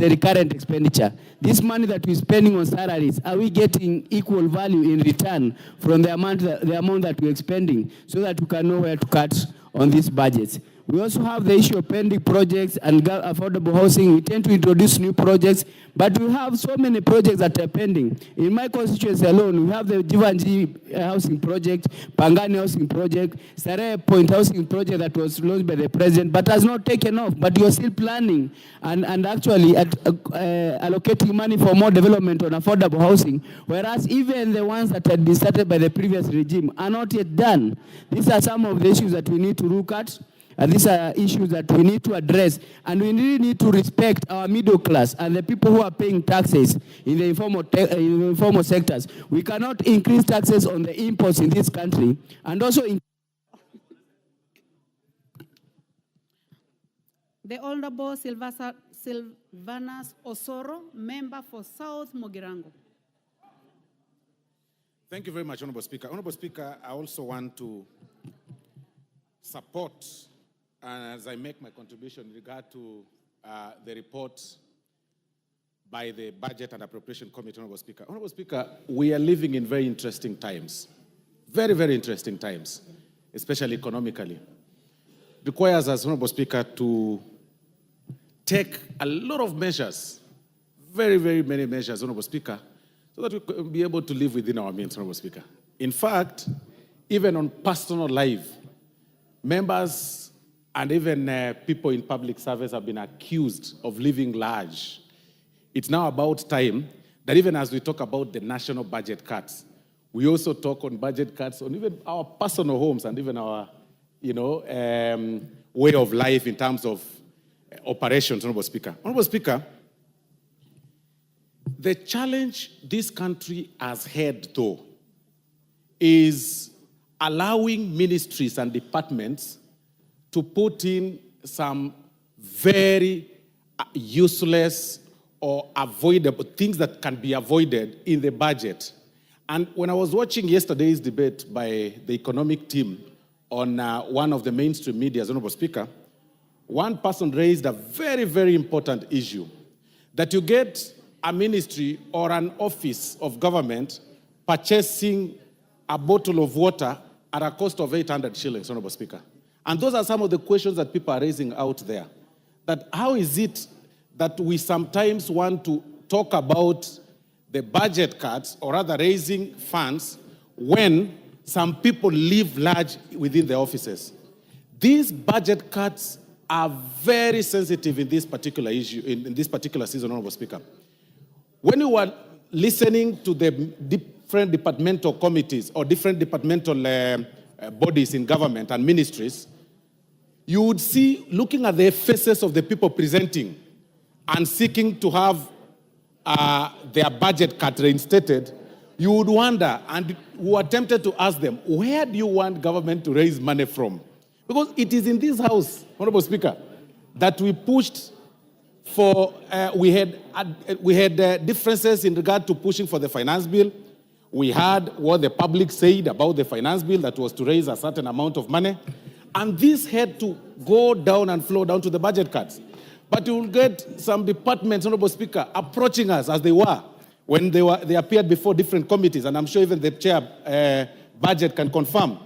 recurrent expenditure. This money that we're spending on salaries, are we getting equal value in return from the amount that we're expending, so that we can know where to cut on these budgets? We also have the issue of pending projects and affordable housing. We tend to introduce new projects, but we have so many projects that are pending. In my constituency alone, we have the Jivanji housing project, Pangani housing project, Starehe Point housing project that was launched by the president, but has not taken off. But you're still planning and actually allocating money for more development on affordable housing, whereas even the ones that had been started by the previous regime are not yet done. These are some of the issues that we need to look at. And these are issues that we need to address, and we really need to respect our middle class and the people who are paying taxes in the informal sectors. We cannot increase taxes on the imports in this country, and also the Honorable Silvanus Osoro, member for South Mogirango. Thank you very much, Honorable Speaker. Honorable Speaker, I also want to support, as I make my contribution in regard to the report by the Budget and Appropriation Committee, Honorable Speaker. Honorable Speaker, we are living in very interesting times, very, very interesting times, especially economically. It requires us, Honorable Speaker, to take a lot of measures, very, very many measures, Honorable Speaker, so that we can be able to live within our means, Honorable Speaker. In fact, even on personal life, members and even people in public service have been accused of living large. It's now about time that even as we talk about the national budget cuts, we also talk on budget cuts on even our personal homes and even our, way of life in terms of operations, Honorable Speaker. Honorable Speaker, the challenge this country has had, though, is allowing ministries and departments to put in some very useless or avoidable things that can be avoided in the budget. And when I was watching yesterday's debate by the economic team on one of the mainstream media, Honorable Speaker, one person raised a very, very important issue, that you get a ministry or an office of government purchasing a bottle of water at a cost of 800 shillings, Honorable Speaker. And those are some of the questions that people are raising out there. That how is it that we sometimes want to talk about the budget cuts, or rather raising funds, when some people live large within the offices. These budget cuts are very sensitive in this particular issue, in this particular season, Honorable Speaker. When you were listening to the different departmental committees or different departmental bodies in government and ministries, you would see, looking at the faces of the people presenting and seeking to have their budget cut reinstated, you would wonder, and we were tempted to ask them, where do you want government to raise money from? Because it is in this house, Honorable Speaker, that we pushed for, we had differences in regard to pushing for the finance bill. We had what the public said about the finance bill, that was to raise a certain amount of money. And this had to go down and flow down to the budget cuts. But you will get some departments, Honorable Speaker, approaching us as they were when they appeared before different committees, and I'm sure even the chair budget can confirm.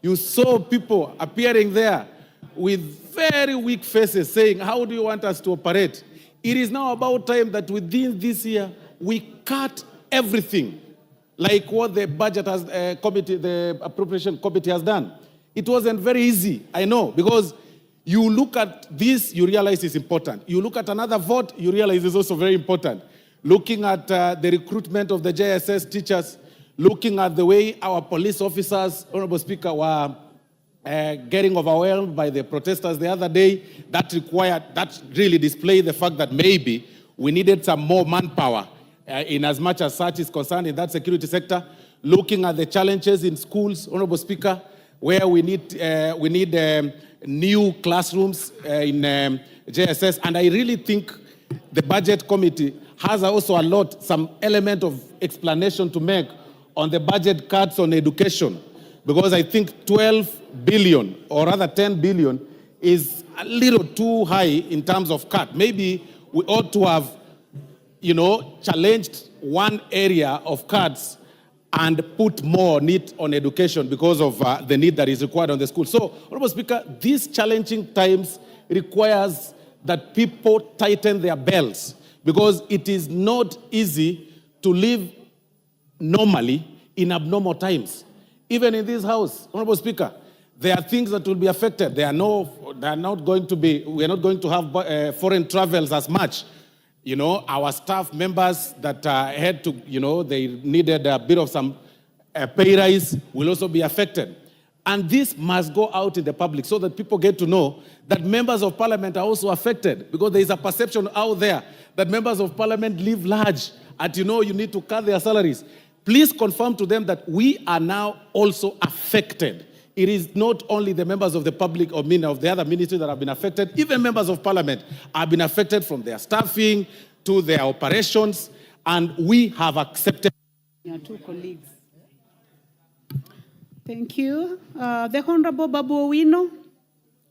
You saw people appearing there with very weak faces saying, how do you want us to operate? It is now about time that within this year, we cut everything, like what the budget has, committee, the appropriation committee has done. It wasn't very easy, I know, because you look at this, you realize it's important. You look at another vote, you realize it's also very important. Looking at the recruitment of the JSS teachers, looking at the way our police officers, Honorable Speaker, were getting overwhelmed by the protesters the other day, that really displayed the fact that maybe we needed some more manpower in as much as such is concerned in that security sector. Looking at the challenges in schools, Honorable Speaker, where we need new classrooms in JSS, and I really think the budget committee has also some element of explanation to make on the budget cuts on education, because I think 12 billion, or rather 10 billion, is a little too high in terms of cut. Maybe we ought to have, challenged one area of cuts and put more need on education because of the need that is required on the school. So, Honorable Speaker, these challenging times requires that people tighten their belts, because it is not easy to live normally in abnormal times. Even in this house, Honorable Speaker, there are things that will be affected. We are not going to have foreign travels as much. Our staff members that had to, they needed a bit of some pay rise will also be affected. And this must go out in the public so that people get to know that members of parliament are also affected, because there is a perception out there that members of parliament live large and you need to cut their salaries. Please confirm to them that we are now also affected. It is not only the members of the public or of the other ministries that have been affected. Even members of parliament have been affected, from their staffing to their operations, and we have accepted. Your two colleagues. Thank you. The Honorable Babu Owino,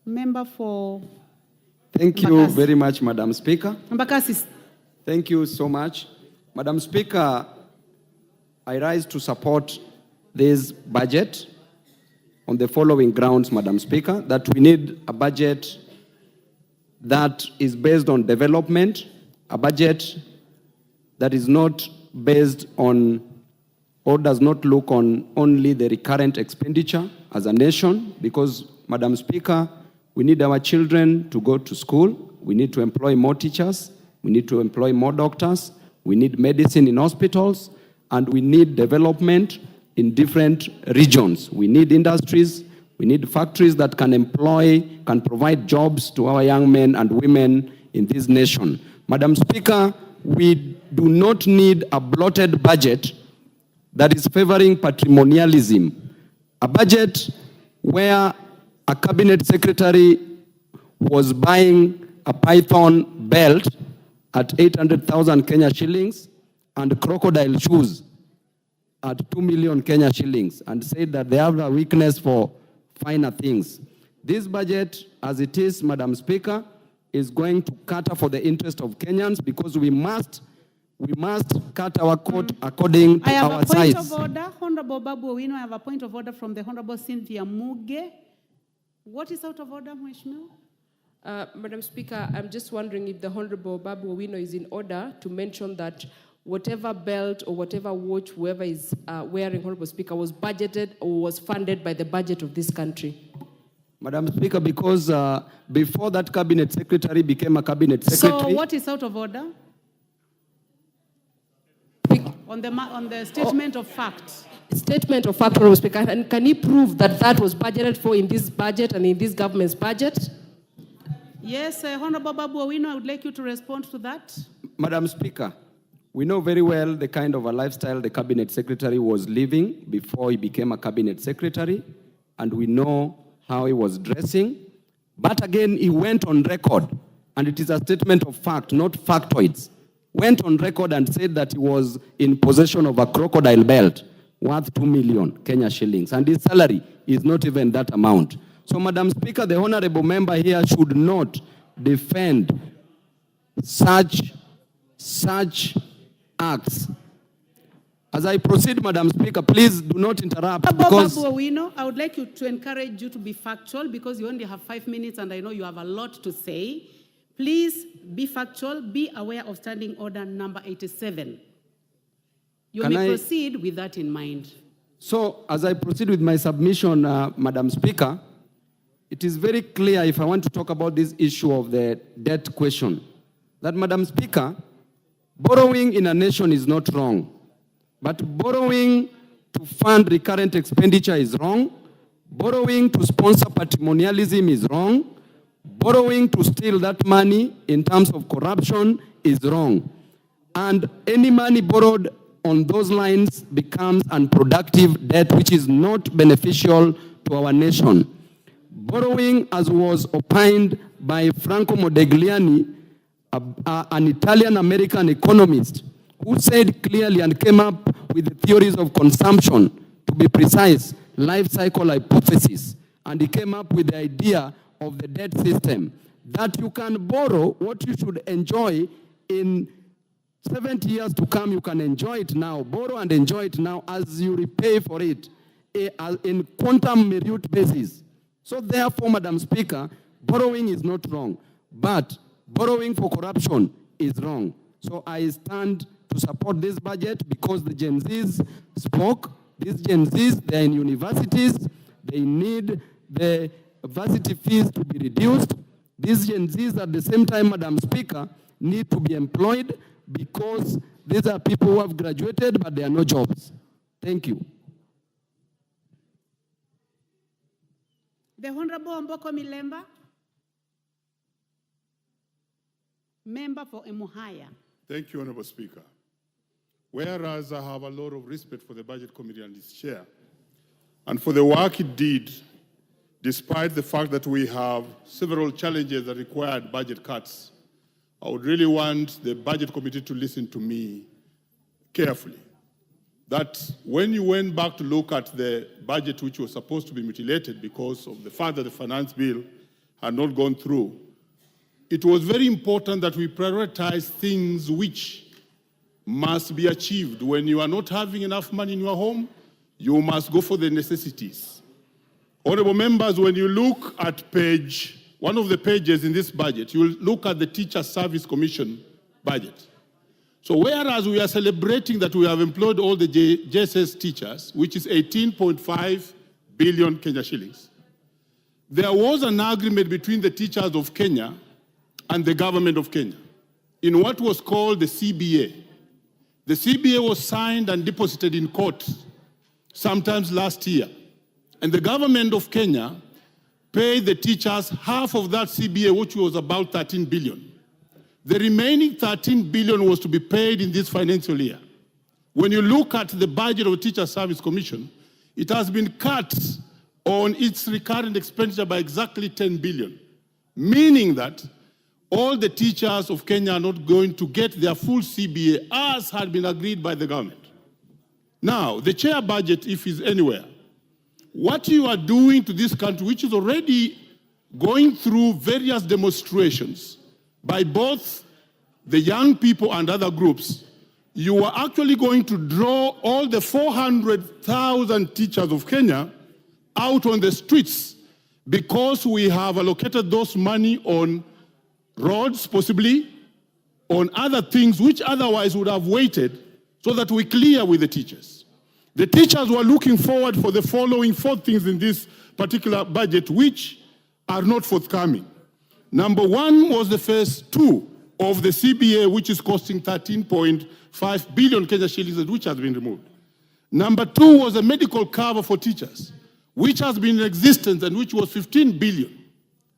member for... Thank you very much, Madam Speaker. Mbakasi. Thank you so much. Madam Speaker, I rise to support this budget on the following grounds, Madam Speaker: that we need a budget that is based on development, a budget that is not based on or does not look on only the recurrent expenditure as a nation, because, Madam Speaker, we need our children to go to school, we need to employ more teachers, we need to employ more doctors, we need medicine in hospitals, and we need development in different regions. We need industries, we need factories that can provide jobs to our young men and women in this nation. Madam Speaker, we do not need a bloated budget that is favoring patrimonialism. A budget where a cabinet secretary was buying a python belt at 800,000 Kenya shillings and crocodile shoes at 2 million Kenya shillings, and said that they have a weakness for finer things. This budget, as it is, Madam Speaker, is going to cater for the interest of Kenyans, because we must cut our coat according to our size. I have a point of order. Honorable Babu Owino, I have a point of order from the Honorable Cynthia Muge. What is out of order, Mheshimiwa? Madam Speaker, I'm just wondering if the Honorable Babu Owino is in order to mention that whatever belt or whatever watch whoever is wearing, Honorable Speaker, was budgeted or was funded by the budget of this country. Madam Speaker, because before that cabinet secretary became a cabinet secretary. So what is out of order? On the statement of fact. Statement of fact, Honorable Speaker, and can he prove that that was budgeted for in this budget and in this government's budget? Yes, Honorable Babu Owino, I would like you to respond to that. Madam Speaker, we know very well the kind of a lifestyle the cabinet secretary was living before he became a cabinet secretary, and we know how he was dressing. But again, he went on record, and it is a statement of fact, not factoids, went on record and said that he was in possession of a crocodile belt worth 2 million Kenya shillings, and his salary is not even that amount. So, Madam Speaker, the honorable member here should not defend such acts. As I proceed, Madam Speaker, please do not interrupt. Because Babu Owino, I would like you to encourage you to be factual because you only have 5 minutes and I know you have a lot to say. Please be factual, be aware of standing order number 87. You may proceed with that in mind. So, as I proceed with my submission, Madam Speaker, it is very clear if I want to talk about this issue of the debt question, that, Madam Speaker, borrowing in a nation is not wrong, but borrowing to fund recurrent expenditure is wrong, borrowing to sponsor patrimonialism is wrong, borrowing to steal that money in terms of corruption is wrong. And any money borrowed on those lines becomes unproductive debt, which is not beneficial to our nation. Borrowing, as was opined by Franco Modigliani, an Italian-American economist, who said clearly and came up with the theories of consumption, to be precise, life cycle hypothesis, and he came up with the idea of the debt system, that you can borrow what you should enjoy in 70 years to come. You can enjoy it now, borrow and enjoy it now as you repay for it in quantum minute basis. So therefore, Madam Speaker, borrowing is not wrong, but borrowing for corruption is wrong. So I stand to support this budget because the Gen Zs spoke. These Gen Zs, they're in universities. They need the varsity fees to be reduced. These Gen Zs at the same time, Madam Speaker, need to be employed because these are people who have graduated, but there are no jobs. Thank you. The Honorable Omboko Milemba, member for Emuhaya. Thank you, Honorable Speaker. Whereas I have a lot of respect for the Budget Committee and its chair, and for the work it did, despite the fact that we have several challenges that required budget cuts, I would really want the Budget Committee to listen to me carefully. That when you went back to look at the budget which was supposed to be mutilated because of the fact that the finance bill had not gone through, it was very important that we prioritize things which must be achieved. When you are not having enough money in your home, you must go for the necessities. Honorable members, when you look at one of the pages in this budget, you will look at the Teacher Service Commission budget. So whereas we are celebrating that we have employed all the JSS teachers, which is 18.5 billion Kenya shillings, there was an agreement between the teachers of Kenya and the government of Kenya in what was called the CBA. The CBA was signed and deposited in court sometimes last year. And the government of Kenya paid the teachers half of that CBA, which was about 13 billion. The remaining 13 billion was to be paid in this financial year. When you look at the budget of the Teacher Service Commission, it has been cut on its recurrent expenditure by exactly 10 billion, meaning that all the teachers of Kenya are not going to get their full CBA as had been agreed by the government. Now, the chair budget, if it's anywhere, what you are doing to this country, which is already going through various demonstrations by both the young people and other groups, you are actually going to draw all the 400,000 teachers of Kenya out on the streets because we have allocated those money on roads, possibly, on other things which otherwise would have waited, so that we clear with the teachers. The teachers were looking forward for the following 4 things in this particular budget, which are not forthcoming. Number 1 was the phase 2 of the CBA, which is costing 13.5 billion Kenya shillings, which has been removed. Number 2 was a medical cover for teachers, which has been in existence and which was 15 billion.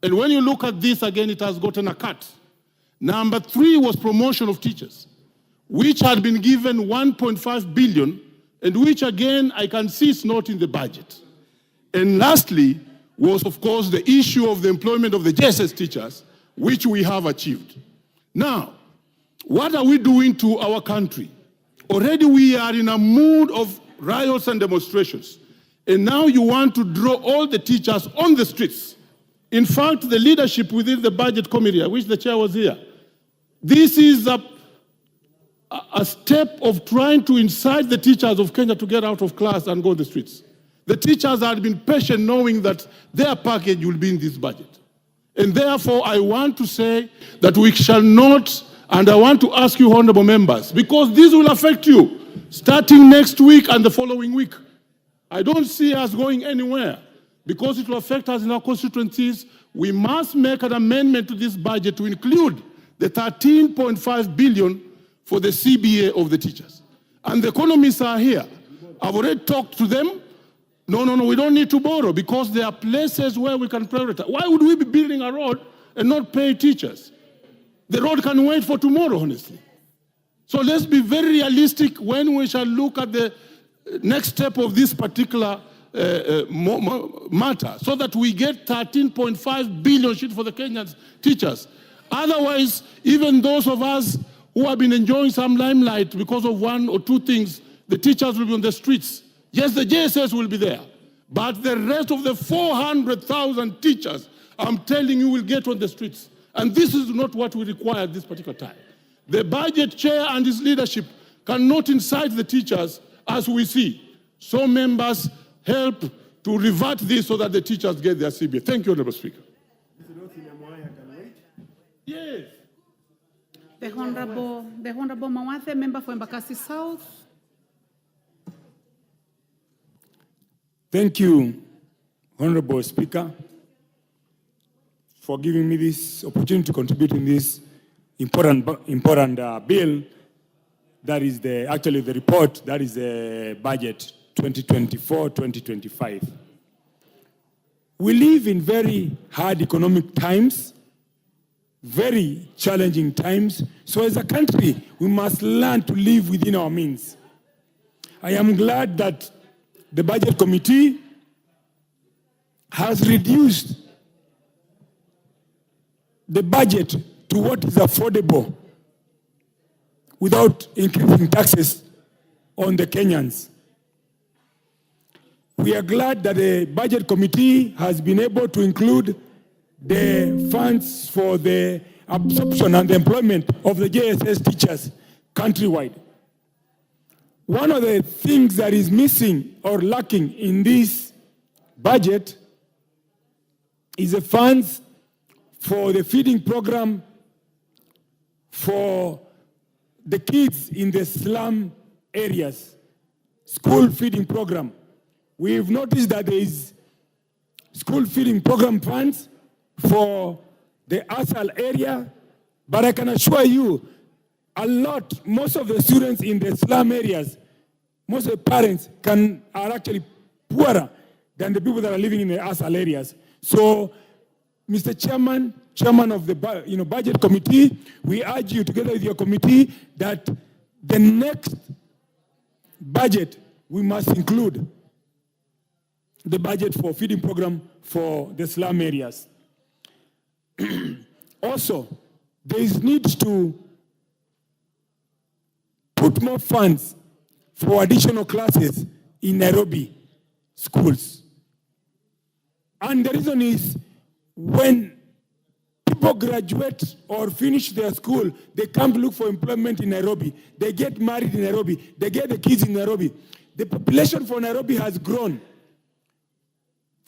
And when you look at this again, it has gotten a cut. Number 3 was promotion of teachers, which had been given 1.5 billion, and which again, I can see is not in the budget. And lastly, was of course the issue of the employment of the JSS teachers, which we have achieved. Now, what are we doing to our country? Already we are in a mood of riots and demonstrations. And now you want to draw all the teachers on the streets. In fact, the leadership within the budget committee, I wish the chair was here, this is a step of trying to incite the teachers of Kenya to get out of class and go on the streets. The teachers had been patient knowing that their package will be in this budget. And therefore, I want to say that we shall not, and I want to ask you, honorable members, because this will affect you starting next week and the following week. I don't see us going anywhere because it will affect us in our constituencies. We must make an amendment to this budget to include the 13.5 billion for the CBA of the teachers. And the economists are here. I've already talked to them. No, we don't need to borrow because there are places where we can prioritize. Why would we be building a road and not pay teachers? The road can wait for tomorrow, honestly. So let's be very realistic when we shall look at the next step of this particular matter, so that we get 13.5 billion shit for the Kenyan teachers. Otherwise, even those of us who have been enjoying some limelight because of 1 or 2 things, the teachers will be on the streets. Yes, the JSS will be there, but the rest of the 400,000 teachers, I'm telling you, will get on the streets. And this is not what we require at this particular time. The budget chair and his leadership cannot incite the teachers as we see. So members help to revert this so that the teachers get their CBA. Thank you, Honorable Speaker. Yes. The Honorable Mawathe, member for Embakasi South. Thank you, Honorable Speaker, for giving me this opportunity to contribute in this important bill. That is actually the report, that is the budget 2024-2025. We live in very hard economic times, very challenging times. So as a country, we must learn to live within our means. I am glad that the Budget Committee has reduced the budget to what is affordable without increasing taxes on the Kenyans. We are glad that the Budget Committee has been able to include the funds for the absorption and the employment of the JSS teachers countrywide. One of the things that is missing or lacking in this budget is the funds for the feeding program for the kids in the slum areas, school feeding program. We've noticed that there is school feeding program funds for the ASAL area, but I can assure you, most of the students in the slum areas, most of the parents are actually poorer than the people that are living in the ASAL areas. So, Mr. Chairman of the Budget Committee, we urge you together with your committee that the next budget, we must include the budget for feeding program for the slum areas. Also, there is need to put more funds for additional classes in Nairobi schools. And the reason is when people graduate or finish their school, they come to look for employment in Nairobi. They get married in Nairobi. They get the kids in Nairobi. The population for Nairobi has grown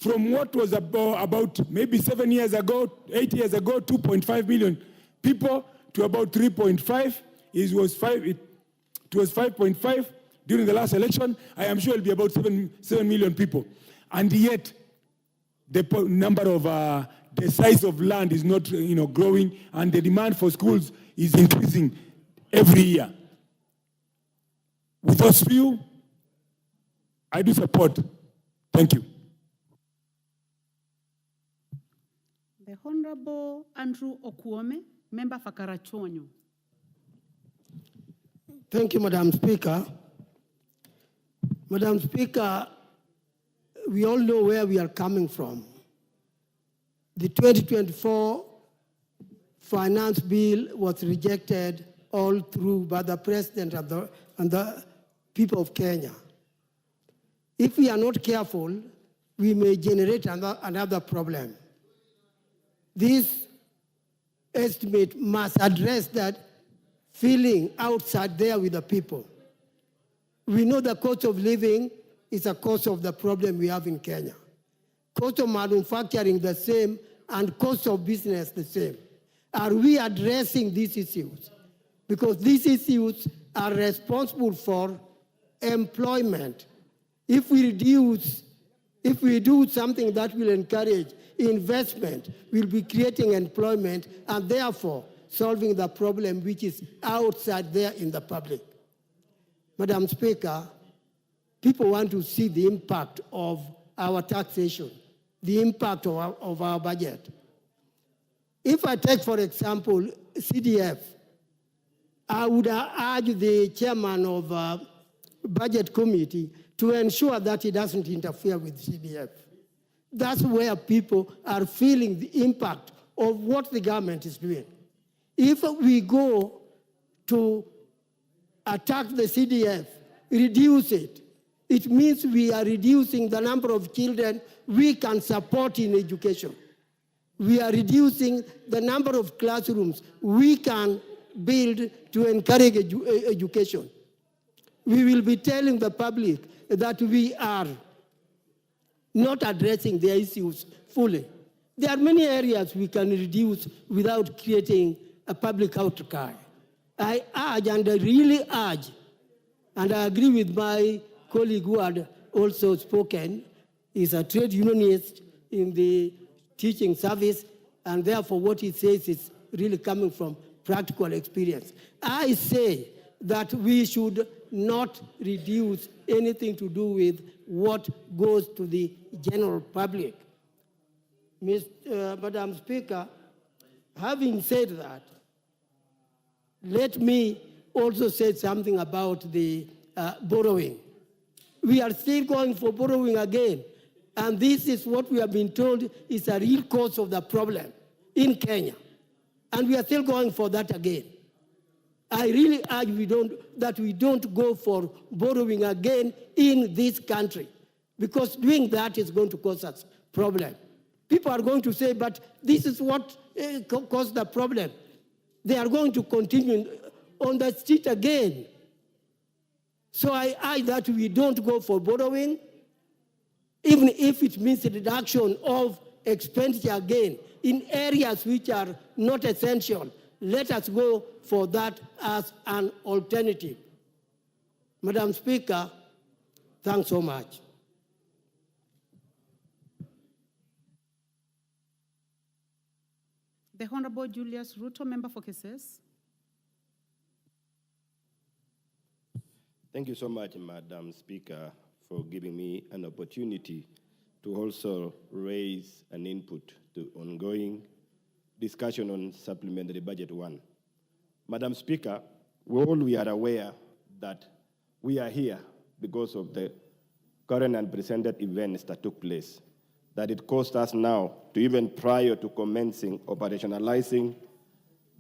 from what was about maybe 7 years ago, 8 years ago, 2.5 million people to about 3.5. It was 5.5 during the last election. I am sure it'll be about 7 million people. And yet, the number of the size of land is not growing, and the demand for schools is increasing every year. With those few, I do support. Thank you. The Honorable Andrew Okuome, Member for Karachuonyo. Thank you, Madam Speaker. Madam Speaker, we all know where we are coming from. The 2024 finance bill was rejected all through by the President and the people of Kenya. If we are not careful, we may generate another problem. This estimate must address that feeling outside there with the people. We know the cost of living is a cause of the problem we have in Kenya. Cost of manufacturing the same, and cost of business the same. Are we addressing these issues? Because these issues are responsible for employment. If we do something that will encourage investment, we'll be creating employment and therefore solving the problem which is outside there in the public. Madam Speaker, people want to see the impact of our taxation, the impact of our budget. If I take, for example, CDF, I would urge the chairman of Budget Committee to ensure that he doesn't interfere with CDF. That's where people are feeling the impact of what the government is doing. If we go to attack the CDF, reduce it, it means we are reducing the number of children we can support in education. We are reducing the number of classrooms we can build to encourage education. We will be telling the public that we are not addressing their issues fully. There are many areas we can reduce without creating a public outcry. I urge, and I really urge, and I agree with my colleague who had also spoken, is a trade unionist in the teaching service, and therefore what he says is really coming from practical experience. I say that we should not reduce anything to do with what goes to the general public. Madam Speaker, having said that, let me also say something about the borrowing. We are still going for borrowing again, and this is what we have been told is a real cause of the problem in Kenya, and we are still going for that again. I really urge that we don't go for borrowing again in this country, because doing that is going to cause us problem. People are going to say, but this is what caused the problem. They are going to continue on the street again. So I urge that we don't go for borrowing, even if it means a reduction of expenditure again in areas which are not essential. Let us go for that as an alternative. Madam Speaker, thanks so much. The Honorable Julius RUTO, Member for Cases. Thank you so much, Madam Speaker, for giving me an opportunity to also raise an input to ongoing discussion on Supplementary Budget 1. Madam Speaker, we are aware that we are here because of the current and presented events that took place, that it cost us now to, even prior to commencing operationalizing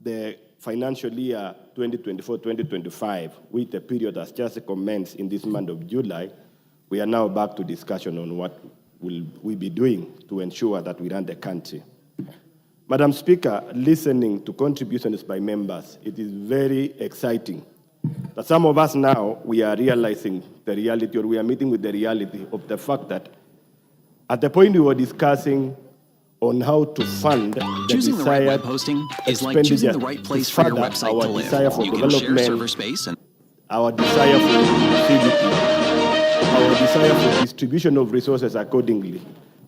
the financial year 2024-2025, with the period has just commenced in this month of July, we are now back to discussion on what will we be doing to ensure that we run the country. Madam Speaker, listening to contributions by members, it is very exciting that some of us now, we are realizing the reality, or we are meeting with the reality of the fact that At the point we were discussing on how to fund the Choosing the right desired web hosting is like choosing the right place for your website to live. desire for You can share development, server space and our desire for inclusivity, our desire for distribution of resources accordingly.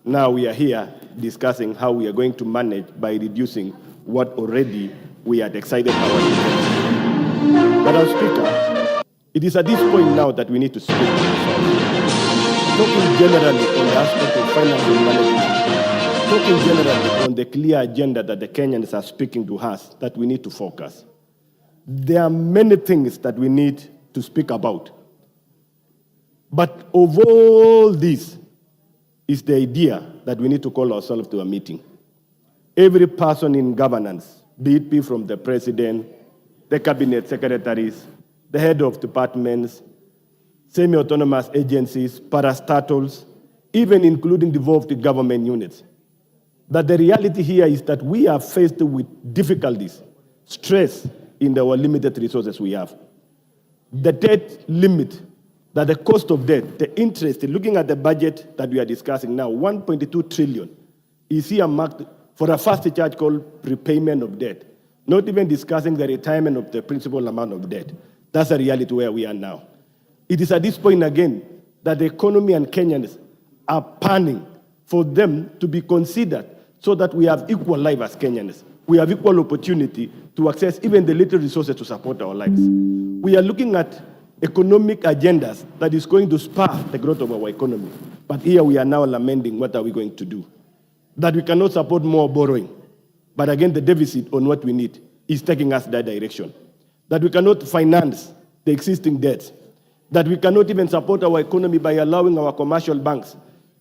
Now we are here discussing how we are going to manage by reducing what already we had excited our intention. Madam Speaker, it is at this point now that we need to speak to ourselves. Talking generally on the aspect of financial management, talking generally on the clear agenda that the Kenyans are speaking to us, that we need to focus. There are many things that we need to speak about. But of all this is the idea that we need to call ourselves to a meeting. Every person in governance, be it from the president, the cabinet secretaries, the head of departments, semi-autonomous agencies, parastatals, even including devolved government units, that the reality here is that we are faced with difficulties, stress in our limited resources we have. The debt limit, that the cost of debt, the interest, looking at the budget that we are discussing now, 1.2 trillion, is here marked for a first charge called repayment of debt, not even discussing the retirement of the principal amount of debt. That's the reality where we are now. It is at this point again that the economy and Kenyans are panning for them to be considered so that we have equal life as Kenyans. We have equal opportunity to access even the little resources to support our lives. We are looking at economic agendas that is going to spur the growth of our economy. But here we are now lamenting what are we going to do. That we cannot support more borrowing. But again, the deficit on what we need is taking us that direction. That we cannot finance the existing debts. That we cannot even support our economy by allowing our commercial banks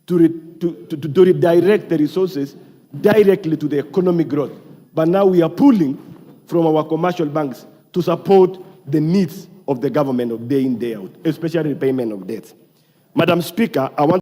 to redirect the resources directly to the economic growth. But now we are pulling from our commercial banks to support the needs of the government of day in, day out, especially repayment of debts. Madam Speaker, I want